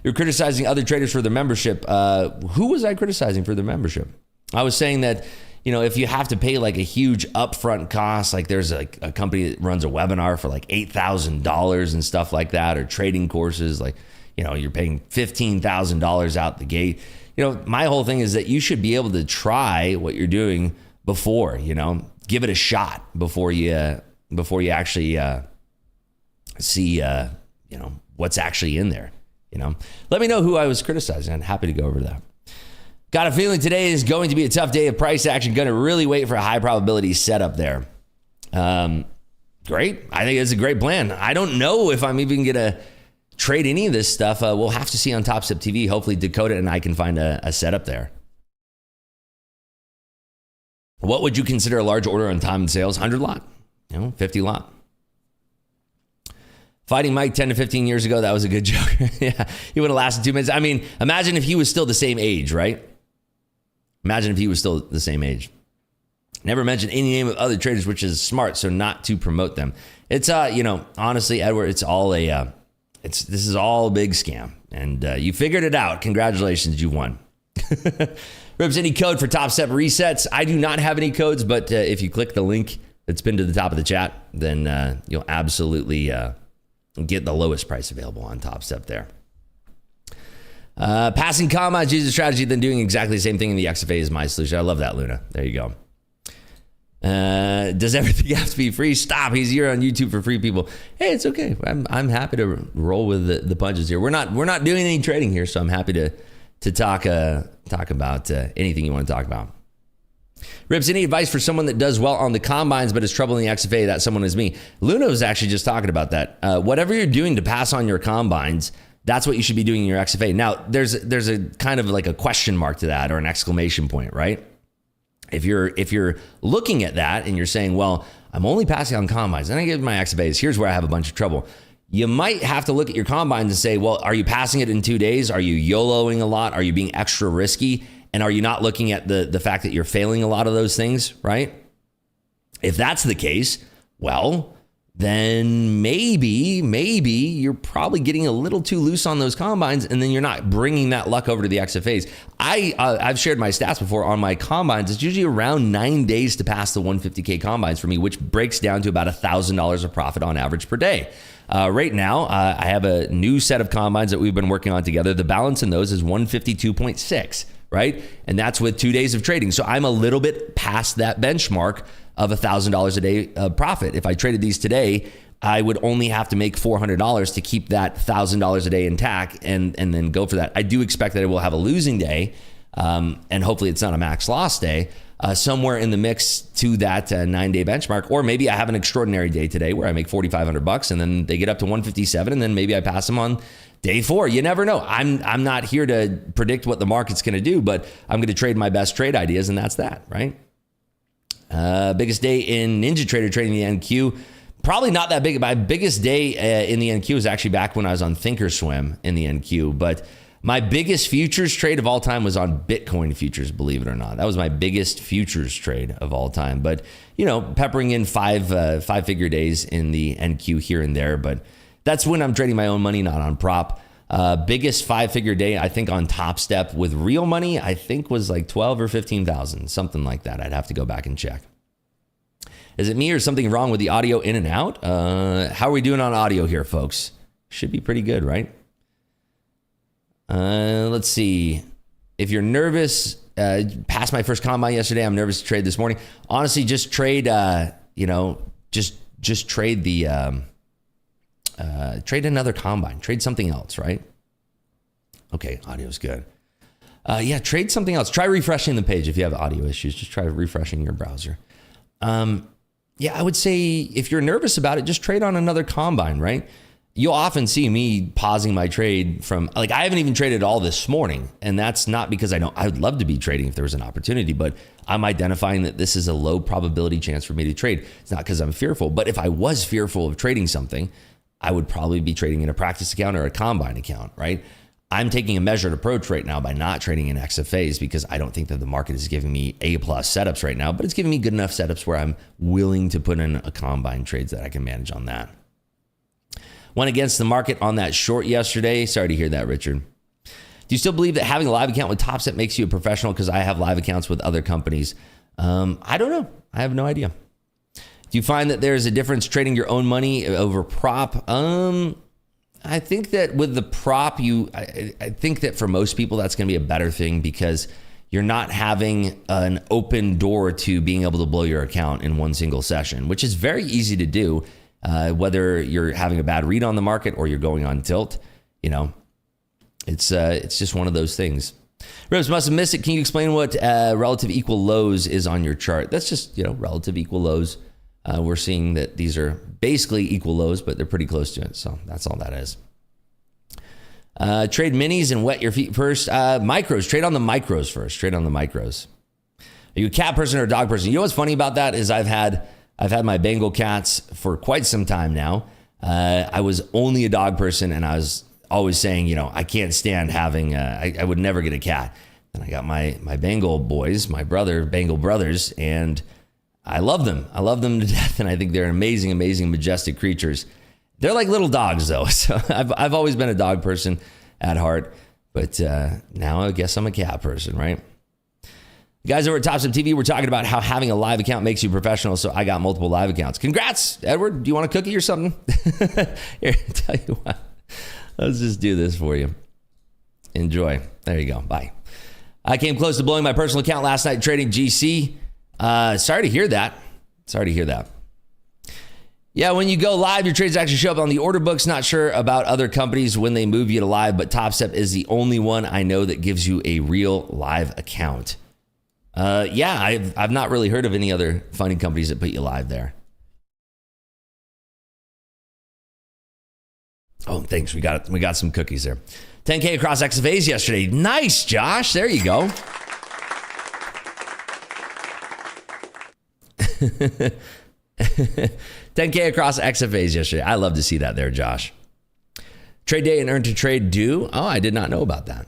You're criticizing other traders for their membership. Who was I criticizing for their membership? I was saying that, if you have to pay like a huge upfront cost, like there's like a company that runs a webinar for like $8,000 and stuff like that, or trading courses, like, you're paying $15,000 out the gate. My whole thing is that you should be able to try what you're doing before, give it a shot before you actually see, what's actually in there. Let me know who I was criticizing. I'm happy to go over that. Got a feeling today is going to be a tough day of price action. Going to really wait for a high probability setup there. Great. I think it's a great plan. I don't know if I'm even going to trade any of this stuff. We'll have to see on Top Step TV. Hopefully Dakota and I can find a setup there. What would you consider a large order on time and sales? 100 lot, 50 lot. Fighting Mike 10 to 15 years ago, that was a good joke. Yeah, he would have lasted 2 minutes. I mean, imagine if he was still the same age, right? Imagine if he was still the same age. Never mention any name of other traders, which is smart, so not to promote them. It's, honestly, Edward, it's all this is all a big scam. And you figured it out. Congratulations, you won. Ribs, any code for Top Step resets? I do not have any codes, but if you click the link that's pinned to the top of the chat, then you'll absolutely get the lowest price available on Top Step there. Passing comma, Jesus strategy, then doing exactly the same thing in the XFA is my solution. I love that, Luna. There you go. Does everything have to be free? Stop. He's here on YouTube for free people. Hey, it's okay. I'm happy to roll with the punches here. We're not doing any trading here, so I'm happy to talk about anything you want to talk about. Rips, any advice for someone that does well on the combines but is trouble in the XFA? That someone is me. Luna was actually just talking about that. Whatever you're doing to pass on your combines, that's what you should be doing in your XFA. Now, there's a kind of like a question mark to that, or an exclamation point, right? If you're looking at that and you're saying, well, I'm only passing on combines and I give my XFAs, here's where I have a bunch of trouble. You might have to look at your combines and say, well, are you passing it in 2 days? Are you YOLOing a lot? Are you being extra risky? And are you not looking at the fact that you're failing a lot of those things, right? If that's the case, well, then maybe you're probably getting a little too loose on those combines, and then you're not bringing that luck over to the XFAs. I've shared my stats before on my combines. It's usually around 9 days to pass the 150K combines for me, which breaks down to about $1,000 of profit on average per day. Right now, I have a new set of combines that we've been working on together. The balance in those is 152.6. Right? And that's with 2 days of trading. So I'm a little bit past that benchmark of $1,000 a day profit. If I traded these today, I would only have to make $400 to keep that $1,000 a day intact and then go for that. I do expect that I will have a losing day, and hopefully it's not a max loss day, somewhere in the mix to that 9-day benchmark. Or maybe I have an extraordinary day today where I make $4,500 and then they get up to 157 and then maybe I pass them on day 4. You never know. I'm not here to predict what the market's going to do, but I'm going to trade my best trade ideas, and that's that, right? Biggest day in Ninja Trader trading the NQ. Probably not that big. My biggest day in the NQ was actually back when I was on Thinkorswim in the NQ, but my biggest futures trade of all time was on Bitcoin futures, believe it or not. That was my biggest futures trade of all time. But, peppering in five-figure days in the NQ here and there, but that's when I'm trading my own money, not on prop. Biggest 5-figure day, I think, on Top Step with real money, I think was like 12 or 15,000, something like that. I'd have to go back and check. Is it me or something wrong with the audio in and out? How are we doing on audio here, folks? Should be pretty good, right? Let's see. If you're nervous, passed my first combine yesterday. I'm nervous to trade this morning. Honestly, just trade, just trade the... trade another combine, trade something else, right? Okay, audio's good. Trade something else. Try refreshing the page if you have audio issues. Just try refreshing your browser. I would say if you're nervous about it, just trade on another combine, right? You'll often see me pausing my trade from, I haven't even traded all this morning, and that's not because I would love to be trading if there was an opportunity, but I'm identifying that this is a low probability chance for me to trade. It's not because I'm fearful, but if I was fearful of trading something, I would probably be trading in a practice account or a combine account, right? I'm taking a measured approach right now by not trading in XFAs because I don't think that the market is giving me A+ setups right now, but it's giving me good enough setups where I'm willing to put in a combine trades that I can manage on that. Went against the market on that short yesterday. Sorry to hear that, Richard. Do you still believe that having a live account with TopStep makes you a professional? Because I have live accounts with other companies. I don't know. I have no idea. Do you find that there's a difference trading your own money over prop? I think that with the prop, I think that for most people, that's going to be a better thing because you're not having an open door to being able to blow your account in one single session, which is very easy to do, whether you're having a bad read on the market or you're going on tilt. It's just one of those things. Rose must have missed it. Can you explain what relative equal lows is on your chart? That's just, relative equal lows. We're seeing that these are basically equal lows, but they're pretty close to it. So that's all that is. Trade minis and wet your feet first. Micros, trade on the micros first. Trade on the micros. Are you a cat person or a dog person? You know what's funny about that is I've had my Bengal cats for quite some time now. I was only a dog person, and I was always saying, I can't stand having. I would never get a cat. And I got my Bengal boys, my Bengal brothers, and I love them. I love them to death, and I think they're amazing, amazing, majestic creatures. They're like little dogs, though. So I've always been a dog person at heart, but now I guess I'm a cat person, right? Guys over at TopStep TV, we're talking about how having a live account makes you professional, so I got multiple live accounts. Congrats, Edward. Do you want a cookie or something? Here, I'll tell you what. Let's just do this for you. Enjoy. There you go. Bye. I came close to blowing my personal account last night trading GC. Sorry to hear that. Sorry to hear that. Yeah, when you go live, your trades actually show up on the order books. Not sure about other companies when they move you to live, but Top Step is the only one I know that gives you a real live account. Yeah, I've not really heard of any other funding companies that put you live there. Oh, thanks. We got some cookies there. 10K across XFAs yesterday. Nice, Josh. There you go. $10K across XFAs yesterday. I love to see that there, Josh. Trade day and earn to trade due. Oh, I did not know about that.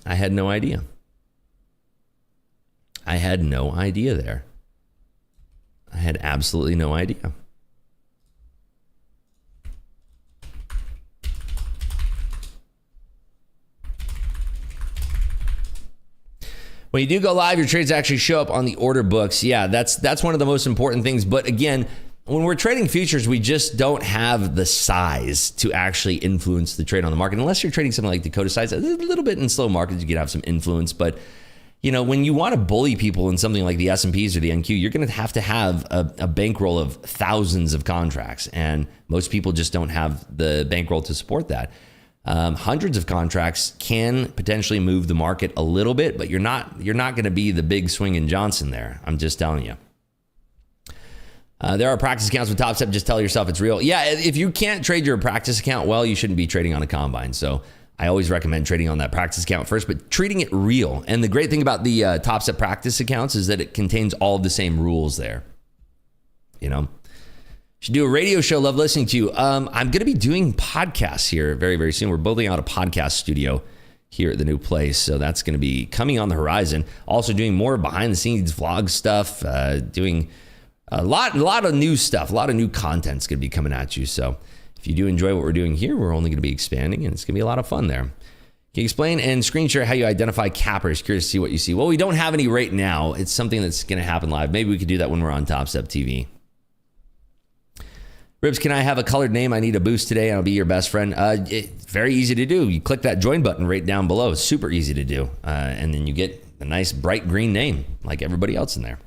I had no idea. I had no idea there. I had absolutely no idea. When you do go live, your trades actually show up on the order books. Yeah, that's one of the most important things. But again, when we're trading futures, we just don't have the size to actually influence the trade on the market. Unless you're trading something like Dakota size, a little bit in slow markets, you can have some influence. But you know, when you want to bully people in something like the S&Ps or the NQ, you're going to have a bankroll of thousands of contracts, and most people just don't have the bankroll to support that. Hundreds of contracts can potentially move the market a little bit, but you're not going to be the big swinging Johnson there. I'm just telling you. There are practice accounts with Top Step. Just tell yourself it's real. Yeah, if you can't trade your practice account well, you shouldn't be trading on a combine. So I always recommend trading on that practice account first, but treating it real. And the great thing about the Top Step practice accounts is that it contains all of the same rules there. You know, should do a radio show. Love listening to you. I'm going to be doing podcasts here very, very soon. We're building out a podcast studio here at the new place. So that's going to be coming on the horizon. Also doing more behind the scenes vlog stuff, doing a lot of new stuff, a lot of new content's going to be coming at you. So if you do enjoy what we're doing here, we're only going to be expanding, and it's going to be a lot of fun there. Can you explain and screen share how you identify cappers? Curious to see what you see. Well, we don't have any right now. It's something that's going to happen live. Maybe we could do that when we're on Top Step TV. Ribs, can I have a colored name? I need a boost today. I'll be your best friend. It's very easy to do. You click that join button right down below. It's super easy to do. And then you get a nice bright green name like everybody else in there.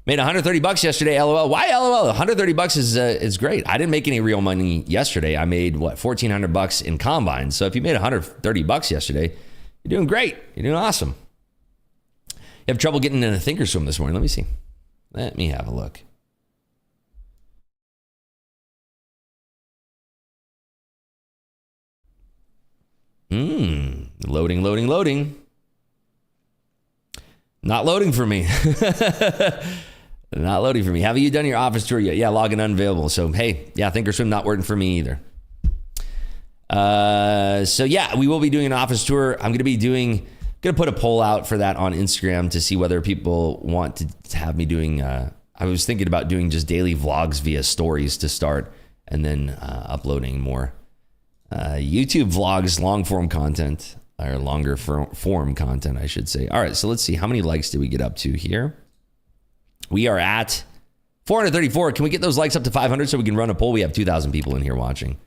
Made $130 yesterday, LOL. Why LOL? $130 is great. I didn't make any real money yesterday. I made, $1,400 in combine. So if you made $130 yesterday, you're doing great. You're doing awesome. You have trouble getting in a thinkorswim this morning. Let me see. Let me have a look. Loading. Not loading for me. Not loading for me. Have you done your office tour yet? Yeah, login unavailable. So, hey, yeah, thinkorswim not working for me either. So, yeah, we will be doing an office tour. I'm going to put a poll out for that on Instagram to see whether people want to have me doing, I was thinking about doing just daily vlogs via stories to start, and then uploading more YouTube vlogs, long form content, or longer form content, I should say. All right, so let's see. How many likes did we get up to here? We are at 434. Can we get those likes up to 500 so we can run a poll? We have 2,000 people in here watching.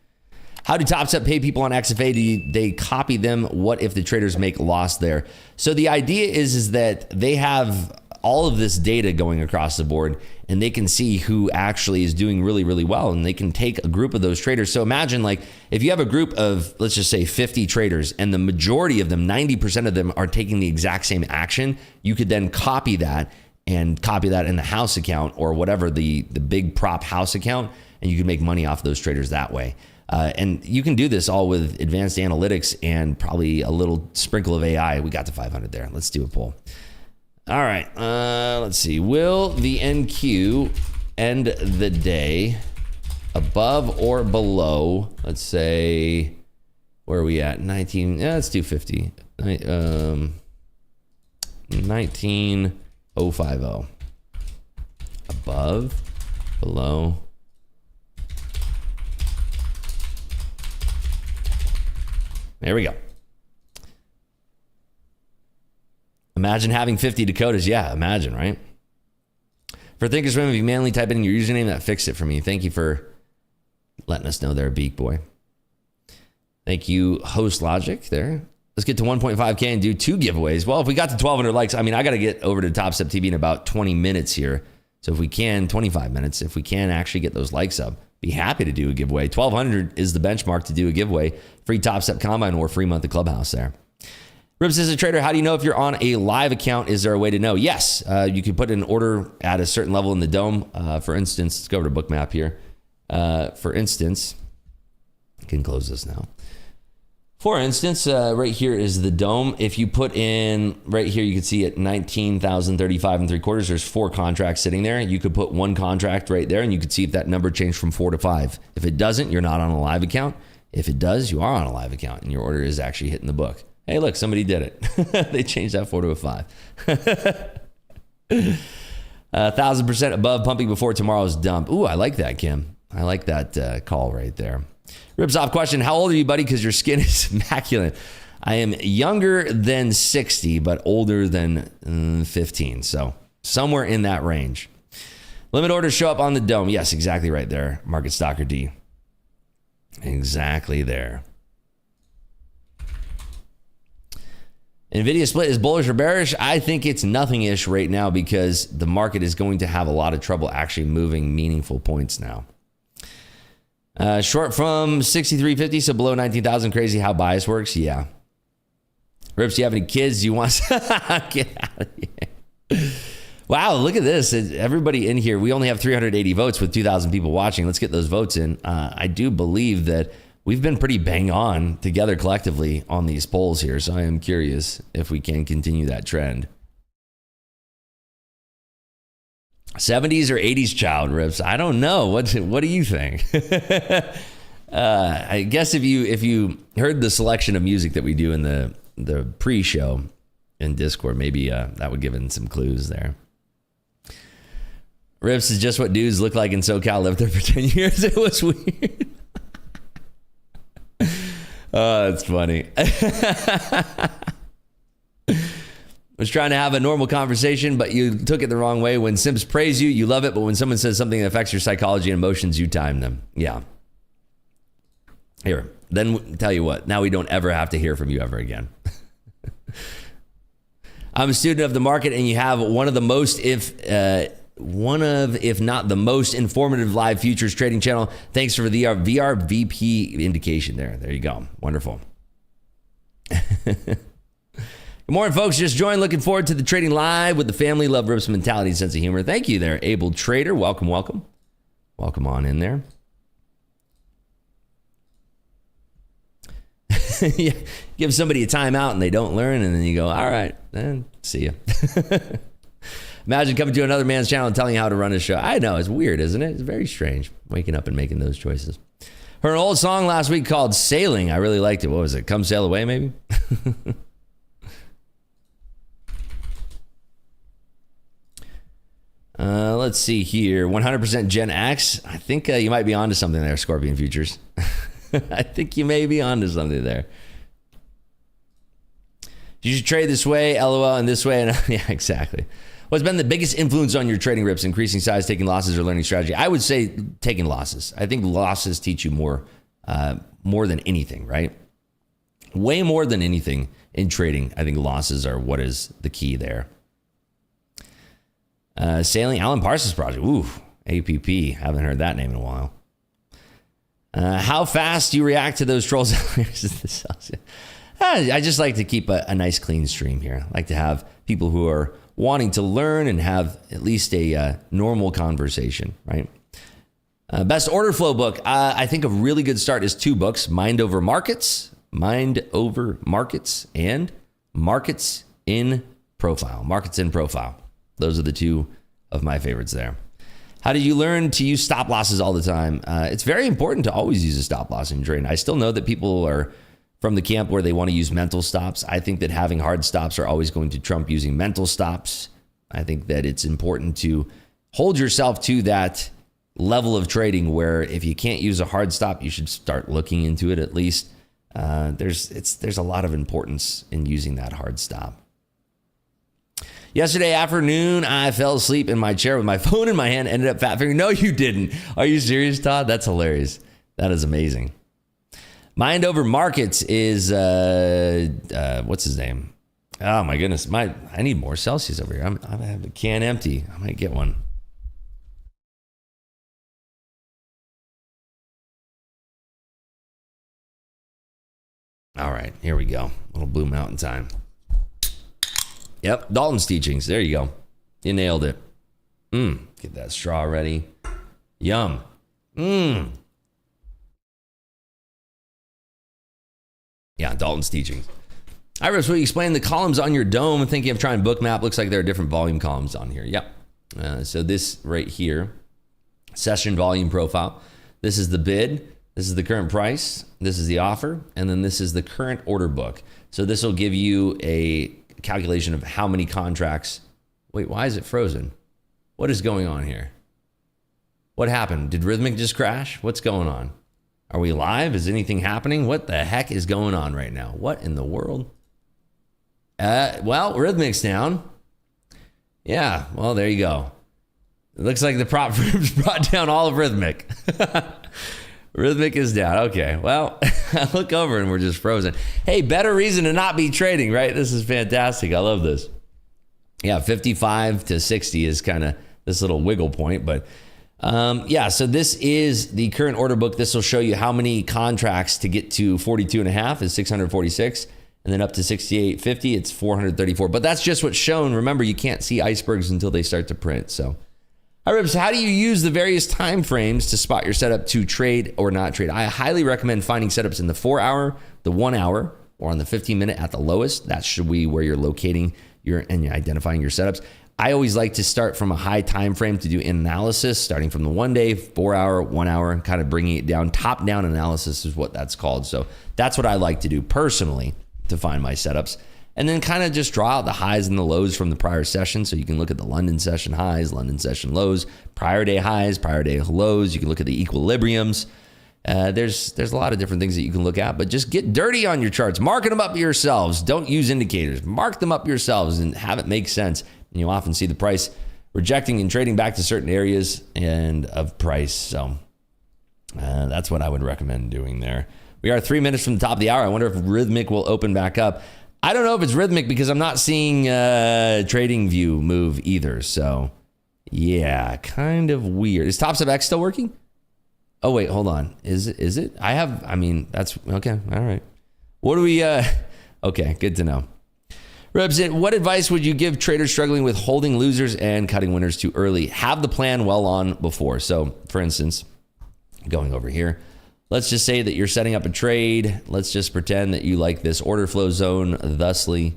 How do Top Step pay people on XFA? Do they copy them? What if the traders make loss there? So the idea is that they have all of this data going across the board, and they can see who actually is doing really, really well, and they can take a group of those traders. So imagine, like, if you have a group of, let's just say 50 traders, and the majority of them, 90% of them are taking the exact same action, you could then copy that in the house account or whatever, the big prop house account, and you can make money off those traders that way. And you can do this all with advanced analytics and probably a little sprinkle of AI. We got to 500 there. Let's do a poll. All right, let's see. Will the NQ end the day above or below, let's say, where are we at? 19, yeah, let's do 50. 19,050. Above, below. There we go. Imagine having 50 Dakotas. Yeah, imagine, right? For Thinkorswim, if you manually type in your username, that fixed it for me. Thank you for letting us know there, Beak Boy. Thank you, Host Logic there. Let's get to 1.5K and do 2 giveaways. Well, if we got to 1,200 likes, I mean, I got to get over to Top Step TV in about 20 minutes here. So if we can, 25 minutes, if we can actually get those likes up, be happy to do a giveaway. 1,200 is the benchmark to do a giveaway. Free Top Step Combine or free month of Clubhouse there. Rips, as a trader, how do you know if you're on a live account? Is there a way to know? Yes, you can put an order at a certain level in the dome. For instance, let's go over to Bookmap here. For instance, I can close this now. For instance, right here is the dome. If you put in right here, you can see at 19,035 and 3/4, there's 4 contracts sitting there. You could put 1 contract right there and you could see if that number changed from 4 to 5. If it doesn't, you're not on a live account. If it does, you are on a live account and your order is actually hitting the book. Hey, look, somebody did it. They changed that 4 to a 5. 1,000% above pumping before tomorrow's dump. Ooh, I like that, Kim. I like that call right there. Rips off question. How old are you, buddy? Because your skin is immaculate. I am younger than 60, but older than 15. So somewhere in that range. Limit orders show up on the dome. Yes, exactly right there. Market Stalker D. Exactly there. NVIDIA split is bullish or bearish? I think it's nothing-ish right now because the market is going to have a lot of trouble actually moving meaningful points now. Short from 63.50, so below 19,000. Crazy how bias works. Yeah. Rips, do you have any kids you want? Get out of here. Wow, look at this. Everybody in here, we only have 380 votes with 2,000 people watching. Let's get those votes in. I do believe that we've been pretty bang on together collectively on these polls here, so I am curious if we can continue that trend. 70s or 80s child, Rips? I don't know. What do you think? I guess if you heard the selection of music that we do in the pre-show in Discord, maybe that would give in some clues there. Rips is just what dudes look like in SoCal. Lived there for 10 years. It was weird. Oh, that's funny. Was trying to have a normal conversation, but you took it the wrong way. When Simps praise you, you love it, but when someone says something that affects your psychology and emotions, you time them. Yeah. Here, then tell you what, now we don't ever have to hear from you ever again. I'm a student of the market, and you have one of the most, if not the most informative live futures trading channel. Thanks for the VRVP indication there. There you go. Wonderful. Good morning, folks. Just joined. Looking forward to the trading live with the family. Love Rips mentality and sense of humor. Thank you there, Able Trader. Welcome, welcome. Welcome on in there. Yeah, give somebody a timeout and they don't learn, and then you go, all right, then see ya. Imagine coming to another man's channel and telling you how to run a show. I know, it's weird, isn't it? It's very strange waking up and making those choices. Heard an old song last week called Sailing. I really liked it. What was it? Come Sail Away, maybe? Let's see here. 100% Gen X. I think you might be onto something there, Scorpion Futures. I think you may be onto something there. You should trade this way, LOL, and this way. And yeah, exactly. What's been the biggest influence on your trading, Rips? Increasing size, taking losses, or learning strategy? I would say taking losses. I think losses teach you more than anything, right? Way more than anything in trading. I think losses are what is the key there. Sailing, Alan Parsons Project. Ooh, APP. Haven't heard that name in a while. How fast do you react to those trolls? I just like to keep a nice clean stream here. I like to have people who are wanting to learn and have at least a normal conversation, right? Best order flow book. I think a really good start is 2 books, Mind Over Markets, and Markets in Profile. Those are the 2 of my favorites there. How do you learn to use stop losses all the time? It's very important to always use a stop loss in trading. I still know that people are from the camp where they want to use mental stops. I think that having hard stops are always going to trump using mental stops. I think that it's important to hold yourself to that level of trading where if you can't use a hard stop, you should start looking into it at least. There's a lot of importance in using that hard stop. Yesterday afternoon, I fell asleep in my chair with my phone in my hand, ended up fat fingering. No, you didn't. Are you serious, Todd? That's hilarious. That is amazing. Mind Over Markets is, what's his name? Oh my goodness. I need more Celsius over here. I have a can empty. I might get one. All right, here we go. Little Blue Mountain time. Yep, Dalton's teachings. There you go. You nailed it. Get that straw ready. Yum. Yeah, Dalton's teachings. Iris, will you explain the columns on your dome? I'm thinking of trying bookmap. Looks like there are different volume columns on here. Yep. So this right here, session volume profile. This is the bid. This is the current price. This is the offer. And then this is the current order book. So this will give you a calculation of how many contracts. Wait, why is it frozen? What is going on here? What happened? Did Rhythmic just crash? What's going on? Are we live? Is anything happening? What the heck is going on right now? What in the world? Well, Rhythmic's down. Yeah, well, there you go. It looks like the prop firms brought down all of Rhythmic. Rhythmic is down. Okay, well, I look over and we're just frozen. Hey, better reason to not be trading, right? This is fantastic. I love this. Yeah, 55 to 60 is kind of this little wiggle point. But yeah, so this is the current order book. This will show you how many contracts to get to 42 and a half is 646. And then up to 68.50, it's 434. But that's just what's shown. Remember, you can't see icebergs until they start to print. So, all right, so how do you use the various time frames to spot your setup to trade or not trade? I highly recommend finding setups in the 4 hour, the 1 hour, or on the 15 minute at the lowest. That should be where you're locating and identifying your setups. I always like to start from a high time frame to do analysis, starting from the 1 day, 4 hour, 1 hour, and kind of bringing it down. Top down analysis is what that's called. So that's what I like to do personally to find my setups. And then kind of just draw out the highs and the lows from the prior session. So you can look at the London session highs, London session lows, prior day highs, prior day lows. You can look at the equilibriums. There's a lot of different things that you can look at, but just get dirty on your charts. Mark them up yourselves. Don't use indicators. Mark them up yourselves and have it make sense. And you often see the price rejecting and trading back to certain areas and of price. So that's what I would recommend doing there. We are 3 minutes from the top of the hour. I wonder if Rhythmic will open back up. I don't know if it's Rhythmic because I'm not seeing Trading View move either. So yeah, kind of weird. Is Tops of X still working? Oh, wait, hold on. Is it? I mean, that's okay. All right. What do we, okay, good to know. Rebs, what advice would you give traders struggling with holding losers and cutting winners too early? Have the plan well on before. So for instance, going over here, let's just say that you're setting up a trade. Let's just pretend that you like this order flow zone thusly.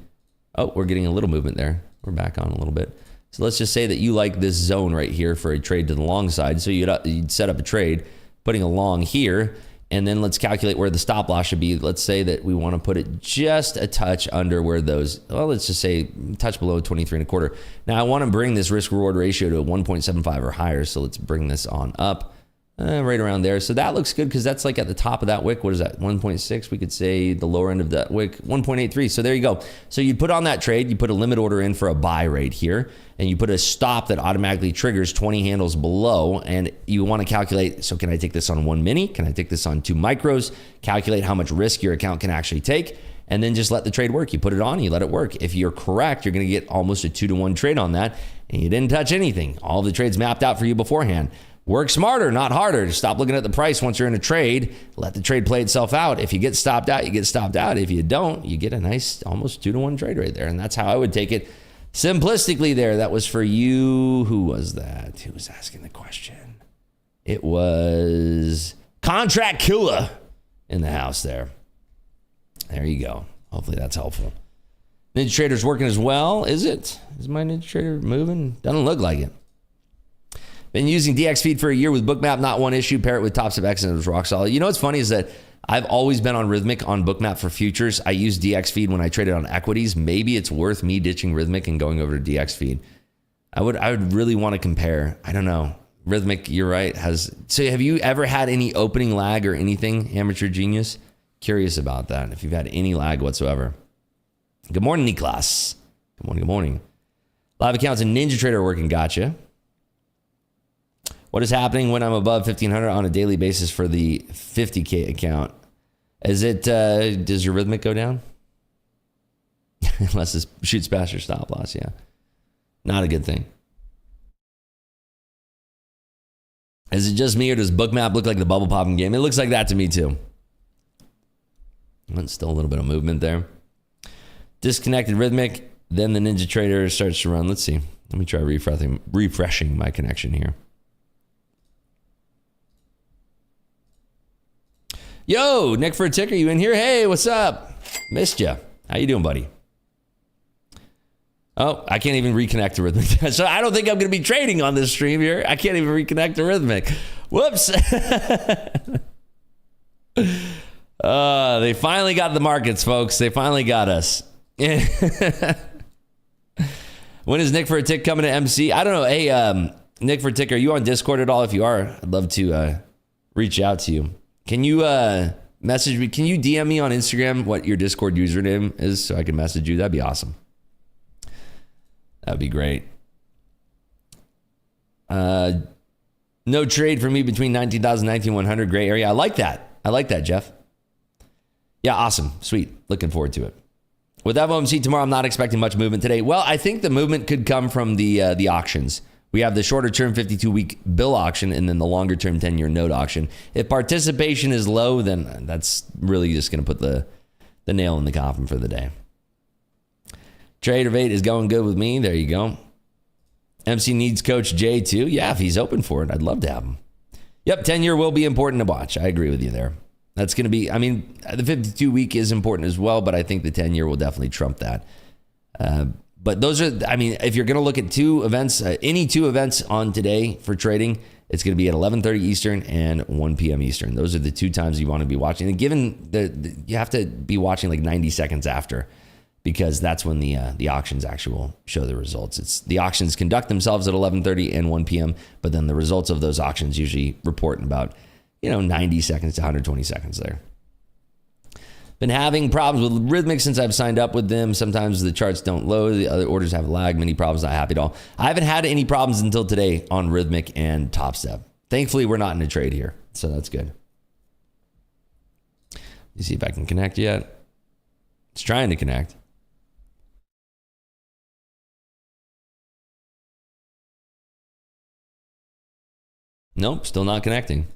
Oh, we're getting a little movement there. We're back on a little bit. So let's just say that you like this zone right here for a trade to the long side. So you'd set up a trade, putting a long here, and then let's calculate where the stop loss should be. Let's say that we want to put it just a touch under where those, well, let's just say touch below 23 and a quarter. Now I want to bring this risk reward ratio to 1.75 or higher. So let's bring this on up. Right around there. So that looks good because that's like at the top of that wick. What is that? 1.6. We could say the lower end of that wick, 1.83. So there you go. So you put on that trade, you put a limit order in for a buy right here, and you put a stop that automatically triggers 20 handles below. And you want to calculate, so can I take this on 1 mini? Can I take this on 2 micros? Calculate how much risk your account can actually take, and then just let the trade work. You put it on, you let it work. If you're correct, you're going to get almost a 2-to-1 trade on that, and you didn't touch anything. All the trades mapped out for you beforehand. Work smarter, not harder. Just stop looking at the price once you're in a trade. Let the trade play itself out. If you get stopped out, you get stopped out. If you don't, you get a nice almost 2-to-1 trade right there. And that's how I would take it simplistically there. That was for you. Who was that? Who was asking the question? It was Contract Killer in the house there. There you go. Hopefully that's helpful. Ninja Trader's working as well. Is it? Is my Ninja Trader moving? Doesn't look like it. Been using DX feed for a year with Bookmap, not one issue. Pair it with Tops of X and it was rock solid. You know what's funny is that I've always been on Rhythmic on Bookmap for futures. I use DX feed when I traded on equities. Maybe it's worth me ditching Rhythmic and going over to DX feed. I would really want to compare. I don't know. Rhythmic, you're right. So have you ever had any opening lag or anything, Amateur Genius? Curious about that. If you've had any lag whatsoever. Good morning, Niklas. Good morning. Good morning. Live accounts and Ninja Trader working. Gotcha. What is happening when I'm above 1,500 on a daily basis for the 50K account? Is it, does your Rhythmic go down? Unless it shoots past your stop loss, yeah. Not a good thing. Is it just me or does Bookmap look like the bubble popping game? It looks like that to me too. Still a little bit of movement there. Disconnected Rhythmic. Then the Ninja Trader starts to run. Let's see. Let me try refreshing my connection here. Yo, Nick for a ticker, you in here? Hey, what's up? Missed ya. How you doing, buddy? Oh, I can't even reconnect to Rhythmic. So I don't think I'm going to be trading on this stream here. I can't even reconnect to Rhythmic. Whoops. They finally got the markets, folks. They finally got us. When is Nick for a Tick coming to MC? I don't know. Hey, Nick for a Tick, are you on Discord at all? If you are, I'd love to reach out to you. Can you message me? Can you DM me on Instagram what your Discord username is so I can message you? That'd be awesome. That'd be great. No trade for me between 19,000 and 19,100. Gray area. I like that. I like that, Jeff. Yeah, awesome. Sweet. Looking forward to it. With FOMC tomorrow, I'm not expecting much movement today. Well, I think the movement could come from the auctions. We have the shorter term 52-week bill auction and then the longer term 10-year note auction. If participation is low, then that's really just going to put the nail in the coffin for the day. Trader 8 is going good with me. There you go. MC needs Coach J too. Yeah, if he's open for it, I'd love to have him. Yep, 10-year will be important to watch. I agree with you there. That's going to be, I mean, the 52-week is important as well, but I think the 10-year will definitely trump that. But those are, I mean, if you're going to look at two events, any two events on today for trading, it's going to be at 11:30 Eastern and 1 p.m. Eastern. Those are the two times you want to be watching. And given you have to be watching like 90 seconds after, because that's when the auctions actually will show the results. It's the auctions conduct themselves at 11:30 and 1 p.m., but then the results of those auctions usually report in about 90 seconds to 120 seconds there. Been having problems with Rhythmic since I've signed up with them. Sometimes the charts don't load. The other orders have lag. Many problems. Not happy at all. I haven't had any problems until today on Rhythmic and Top Step. Thankfully, we're not in a trade here, so that's good. Let me see if I can connect yet. It's trying to connect. Nope, still not connecting.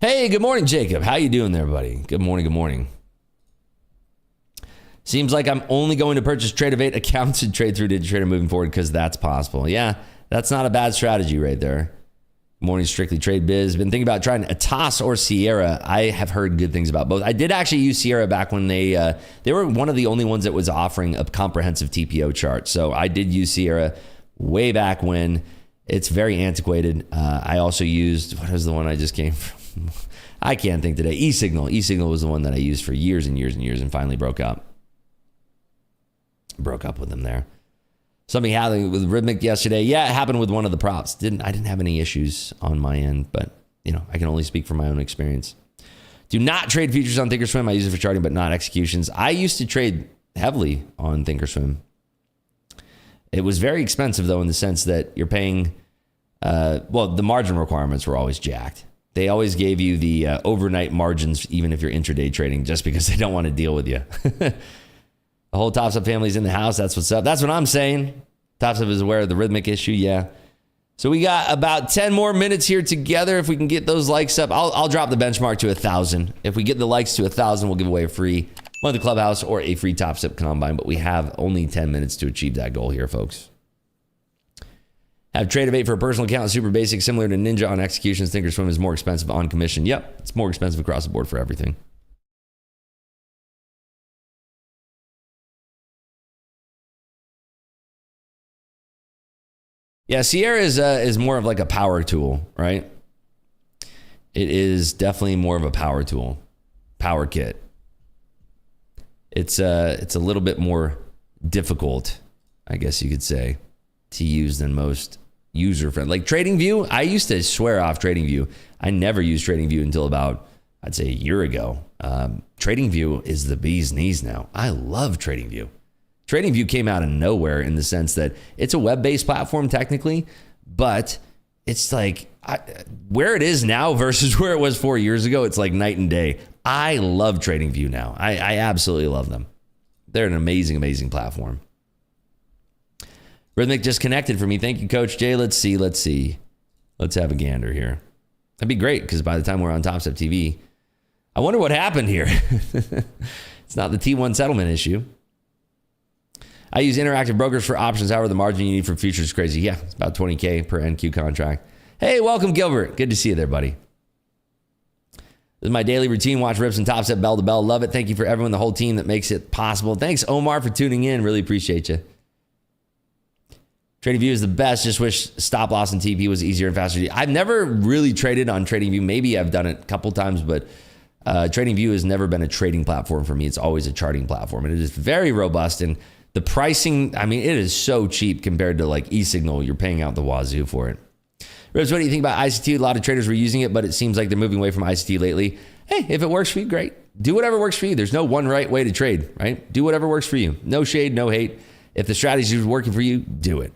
Hey, good morning, Jacob. How you doing there, buddy? Good morning, good morning. Seems like I'm only going to purchase Trade of 8 accounts and trade through DigiTrader moving forward because that's possible. Yeah, that's not a bad strategy right there. Good morning, Strictly Trade Biz. Been thinking about trying Atos or Sierra. I have heard good things about both. I did actually use Sierra back when they were one of the only ones that was offering a comprehensive TPO chart. So I did use Sierra way back when. It's very antiquated. I also used, what was the one I just came from? I can't think today. eSignal. eSignal was the one that I used for years and years and years and finally broke up. Broke up with them there. Something happened with Rhythmic yesterday. Yeah, it happened with one of the props. I didn't have any issues on my end, but I can only speak from my own experience. Do not trade futures on Thinkorswim. I use it for charting, but not executions. I used to trade heavily on Thinkorswim. It was very expensive though, in the sense that you're paying, the margin requirements were always jacked. They always gave you the overnight margins, even if you're intraday trading, just because they don't want to deal with you. The whole TopSup family's in the house. That's what's up. That's what I'm saying. TopSup is aware of the Rhythmic issue. Yeah. So we got about 10 more minutes here together. If we can get those likes up, I'll drop the benchmark to 1,000. If we get the likes to 1,000, we'll give away a free monthly Clubhouse or a free TopSup combine. But we have only 10 minutes to achieve that goal here, folks. Have Trade of 8 for a personal account, super basic, similar to Ninja on executions. Thinkorswim is more expensive on commission. Yep, it's more expensive across the board for everything. Yeah, Sierra is more of like a power tool, right? It is definitely more of a power tool, power kit. It's a little bit more difficult, I guess you could say, to use than most user friendly. Like TradingView, I used to swear off TradingView. I never used TradingView until about, I'd say, a year ago. TradingView is the bee's knees now. I love TradingView. TradingView came out of nowhere in the sense that it's a web-based platform technically, but it's like where it is now versus where it was 4 years ago. It's like night and day. I love TradingView now. I absolutely love them. They're an amazing, amazing platform. Rhythmic just connected for me. Thank you, Coach Jay. Let's see. Let's have a gander here. That'd be great because by the time we're on Top Step TV, I wonder what happened here. It's not the T1 settlement issue. I use interactive brokers for options. However, the margin you need for futures is crazy. Yeah, it's about $20K per NQ contract. Hey, welcome, Gilbert. Good to see you there, buddy. This is my daily routine. Watch rips and Top Step bell to bell. Love it. Thank you for everyone, the whole team that makes it possible. Thanks, Omar, for tuning in. Really appreciate you. TradingView is the best. Just wish stop loss and TP was easier and faster. I've never really traded on TradingView. Maybe I've done it a couple times, but TradingView has never been a trading platform for me. It's always a charting platform, and it is very robust. And the pricing, I mean, it is so cheap compared to like eSignal. You're paying out the wazoo for it. Ribs, what do you think about ICT? A lot of traders were using it, but it seems like they're moving away from ICT lately. Hey, if it works for you, great. Do whatever works for you. There's no one right way to trade, right? Do whatever works for you. No shade, no hate. If the strategy is working for you, do it.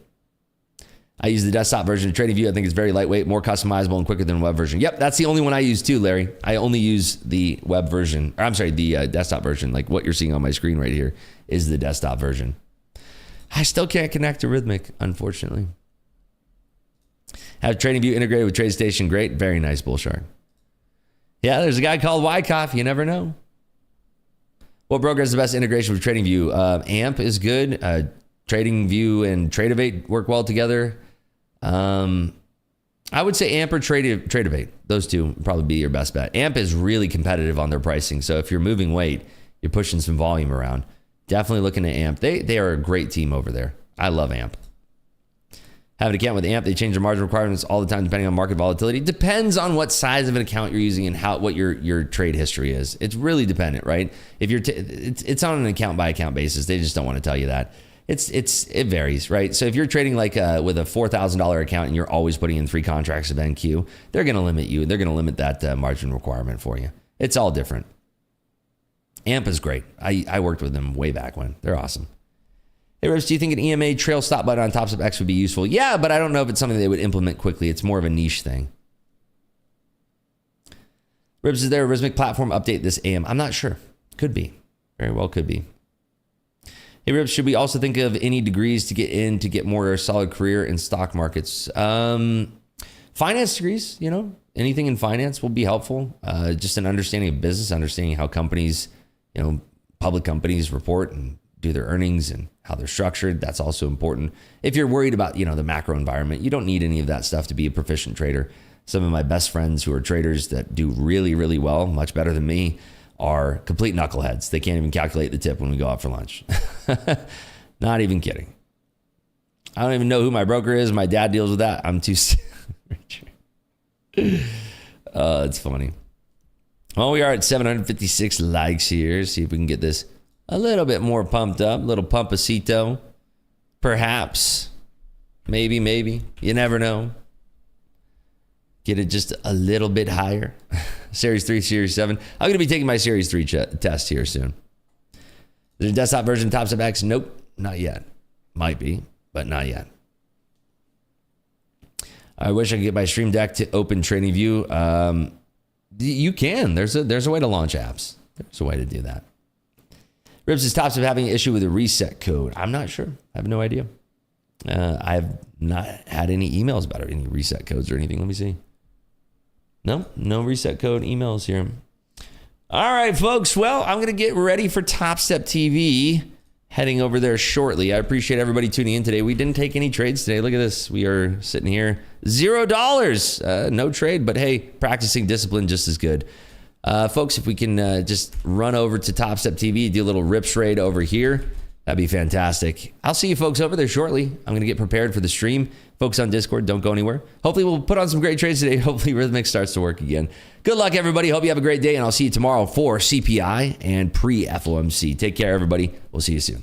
I use the desktop version of TradingView. I think it's very lightweight, more customizable, and quicker than the web version. Yep, that's the only one I use too, Larry. I only use the web version. Or I'm sorry, the desktop version. Like what you're seeing on my screen right here is the desktop version. I still can't connect to Rhythmic, unfortunately. Have TradingView integrated with TradeStation. Great. Very nice, Bull Shark. Yeah, there's a guy called Wyckoff. You never know. What broker has the best integration with TradingView? AMP is good. TradingView and Tradeovate work well together. I would say AMP or Tradeovate. Those two would probably be your best bet. AMP is really competitive on their pricing. So if you're moving weight, you're pushing some volume around. Definitely looking at AMP. They are a great team over there. I love AMP. Have an account with AMP. They change their margin requirements all the time depending on market volatility. Depends on what size of an account you're using and what your trade history is. It's really dependent, right? If you're it's on an account by account basis. They just don't want to tell you that. It varies, right? So if you're trading like with a $4,000 account and you're always putting in 3 contracts of NQ, they're going to limit you. They're going to limit that margin requirement for you. It's all different. AMP is great. I worked with them way back when. They're awesome. Hey, Ribs, do you think an EMA trail stop button on Top Step X would be useful? Yeah, but I don't know if it's something they would implement quickly. It's more of a niche thing. Ribs, is there a Rhythmic platform update this AM? I'm not sure. Could be. Very well could be. Hey, Ribs, should we also think of any degrees to get in to get more solid career in stock markets? Finance degrees, anything in finance will be helpful. Just an understanding of business, understanding how companies, public companies report and do their earnings and how they're structured. That's also important. If you're worried about, the macro environment, you don't need any of that stuff to be a proficient trader. Some of my best friends who are traders that do really, really well, much better than me, are complete knuckleheads. They can't even calculate the tip when we go out for lunch. Not even kidding. I don't even know who my broker is. My dad deals with that. I'm too... It's funny. Well, we are at 756 likes here. See if we can get this a little bit more pumped up. A little pumpacito. Perhaps. Maybe. You never know. Get it just a little bit higher. Series 3, Series 7. I'm going to be taking my Series 3 test here soon. There's a desktop version of Top Step X? Nope, not yet. Might be, but not yet. I wish I could get my Stream Deck to open TradingView. You can. There's a way to launch apps. There's a way to do that. Ribs, is Top Step having an issue with a reset code? I'm not sure. I have no idea. I have not had any emails about it, any reset codes or anything. Let me see. No reset code emails here. All right, folks. Well, I'm going to get ready for Top Step TV. Heading over there shortly. I appreciate everybody tuning in today. We didn't take any trades today. Look at this. We are sitting here. $0. No trade, but hey, practicing discipline just as good. Folks, if we can just run over to Top Step TV, do a little rips raid over here. That'd be fantastic. I'll see you folks over there shortly. I'm going to get prepared for the stream. Folks on Discord, don't go anywhere. Hopefully we'll put on some great trades today. Hopefully Rhythmic starts to work again. Good luck, everybody. Hope you have a great day, and I'll see you tomorrow for CPI and pre-FOMC. Take care, everybody. We'll see you soon.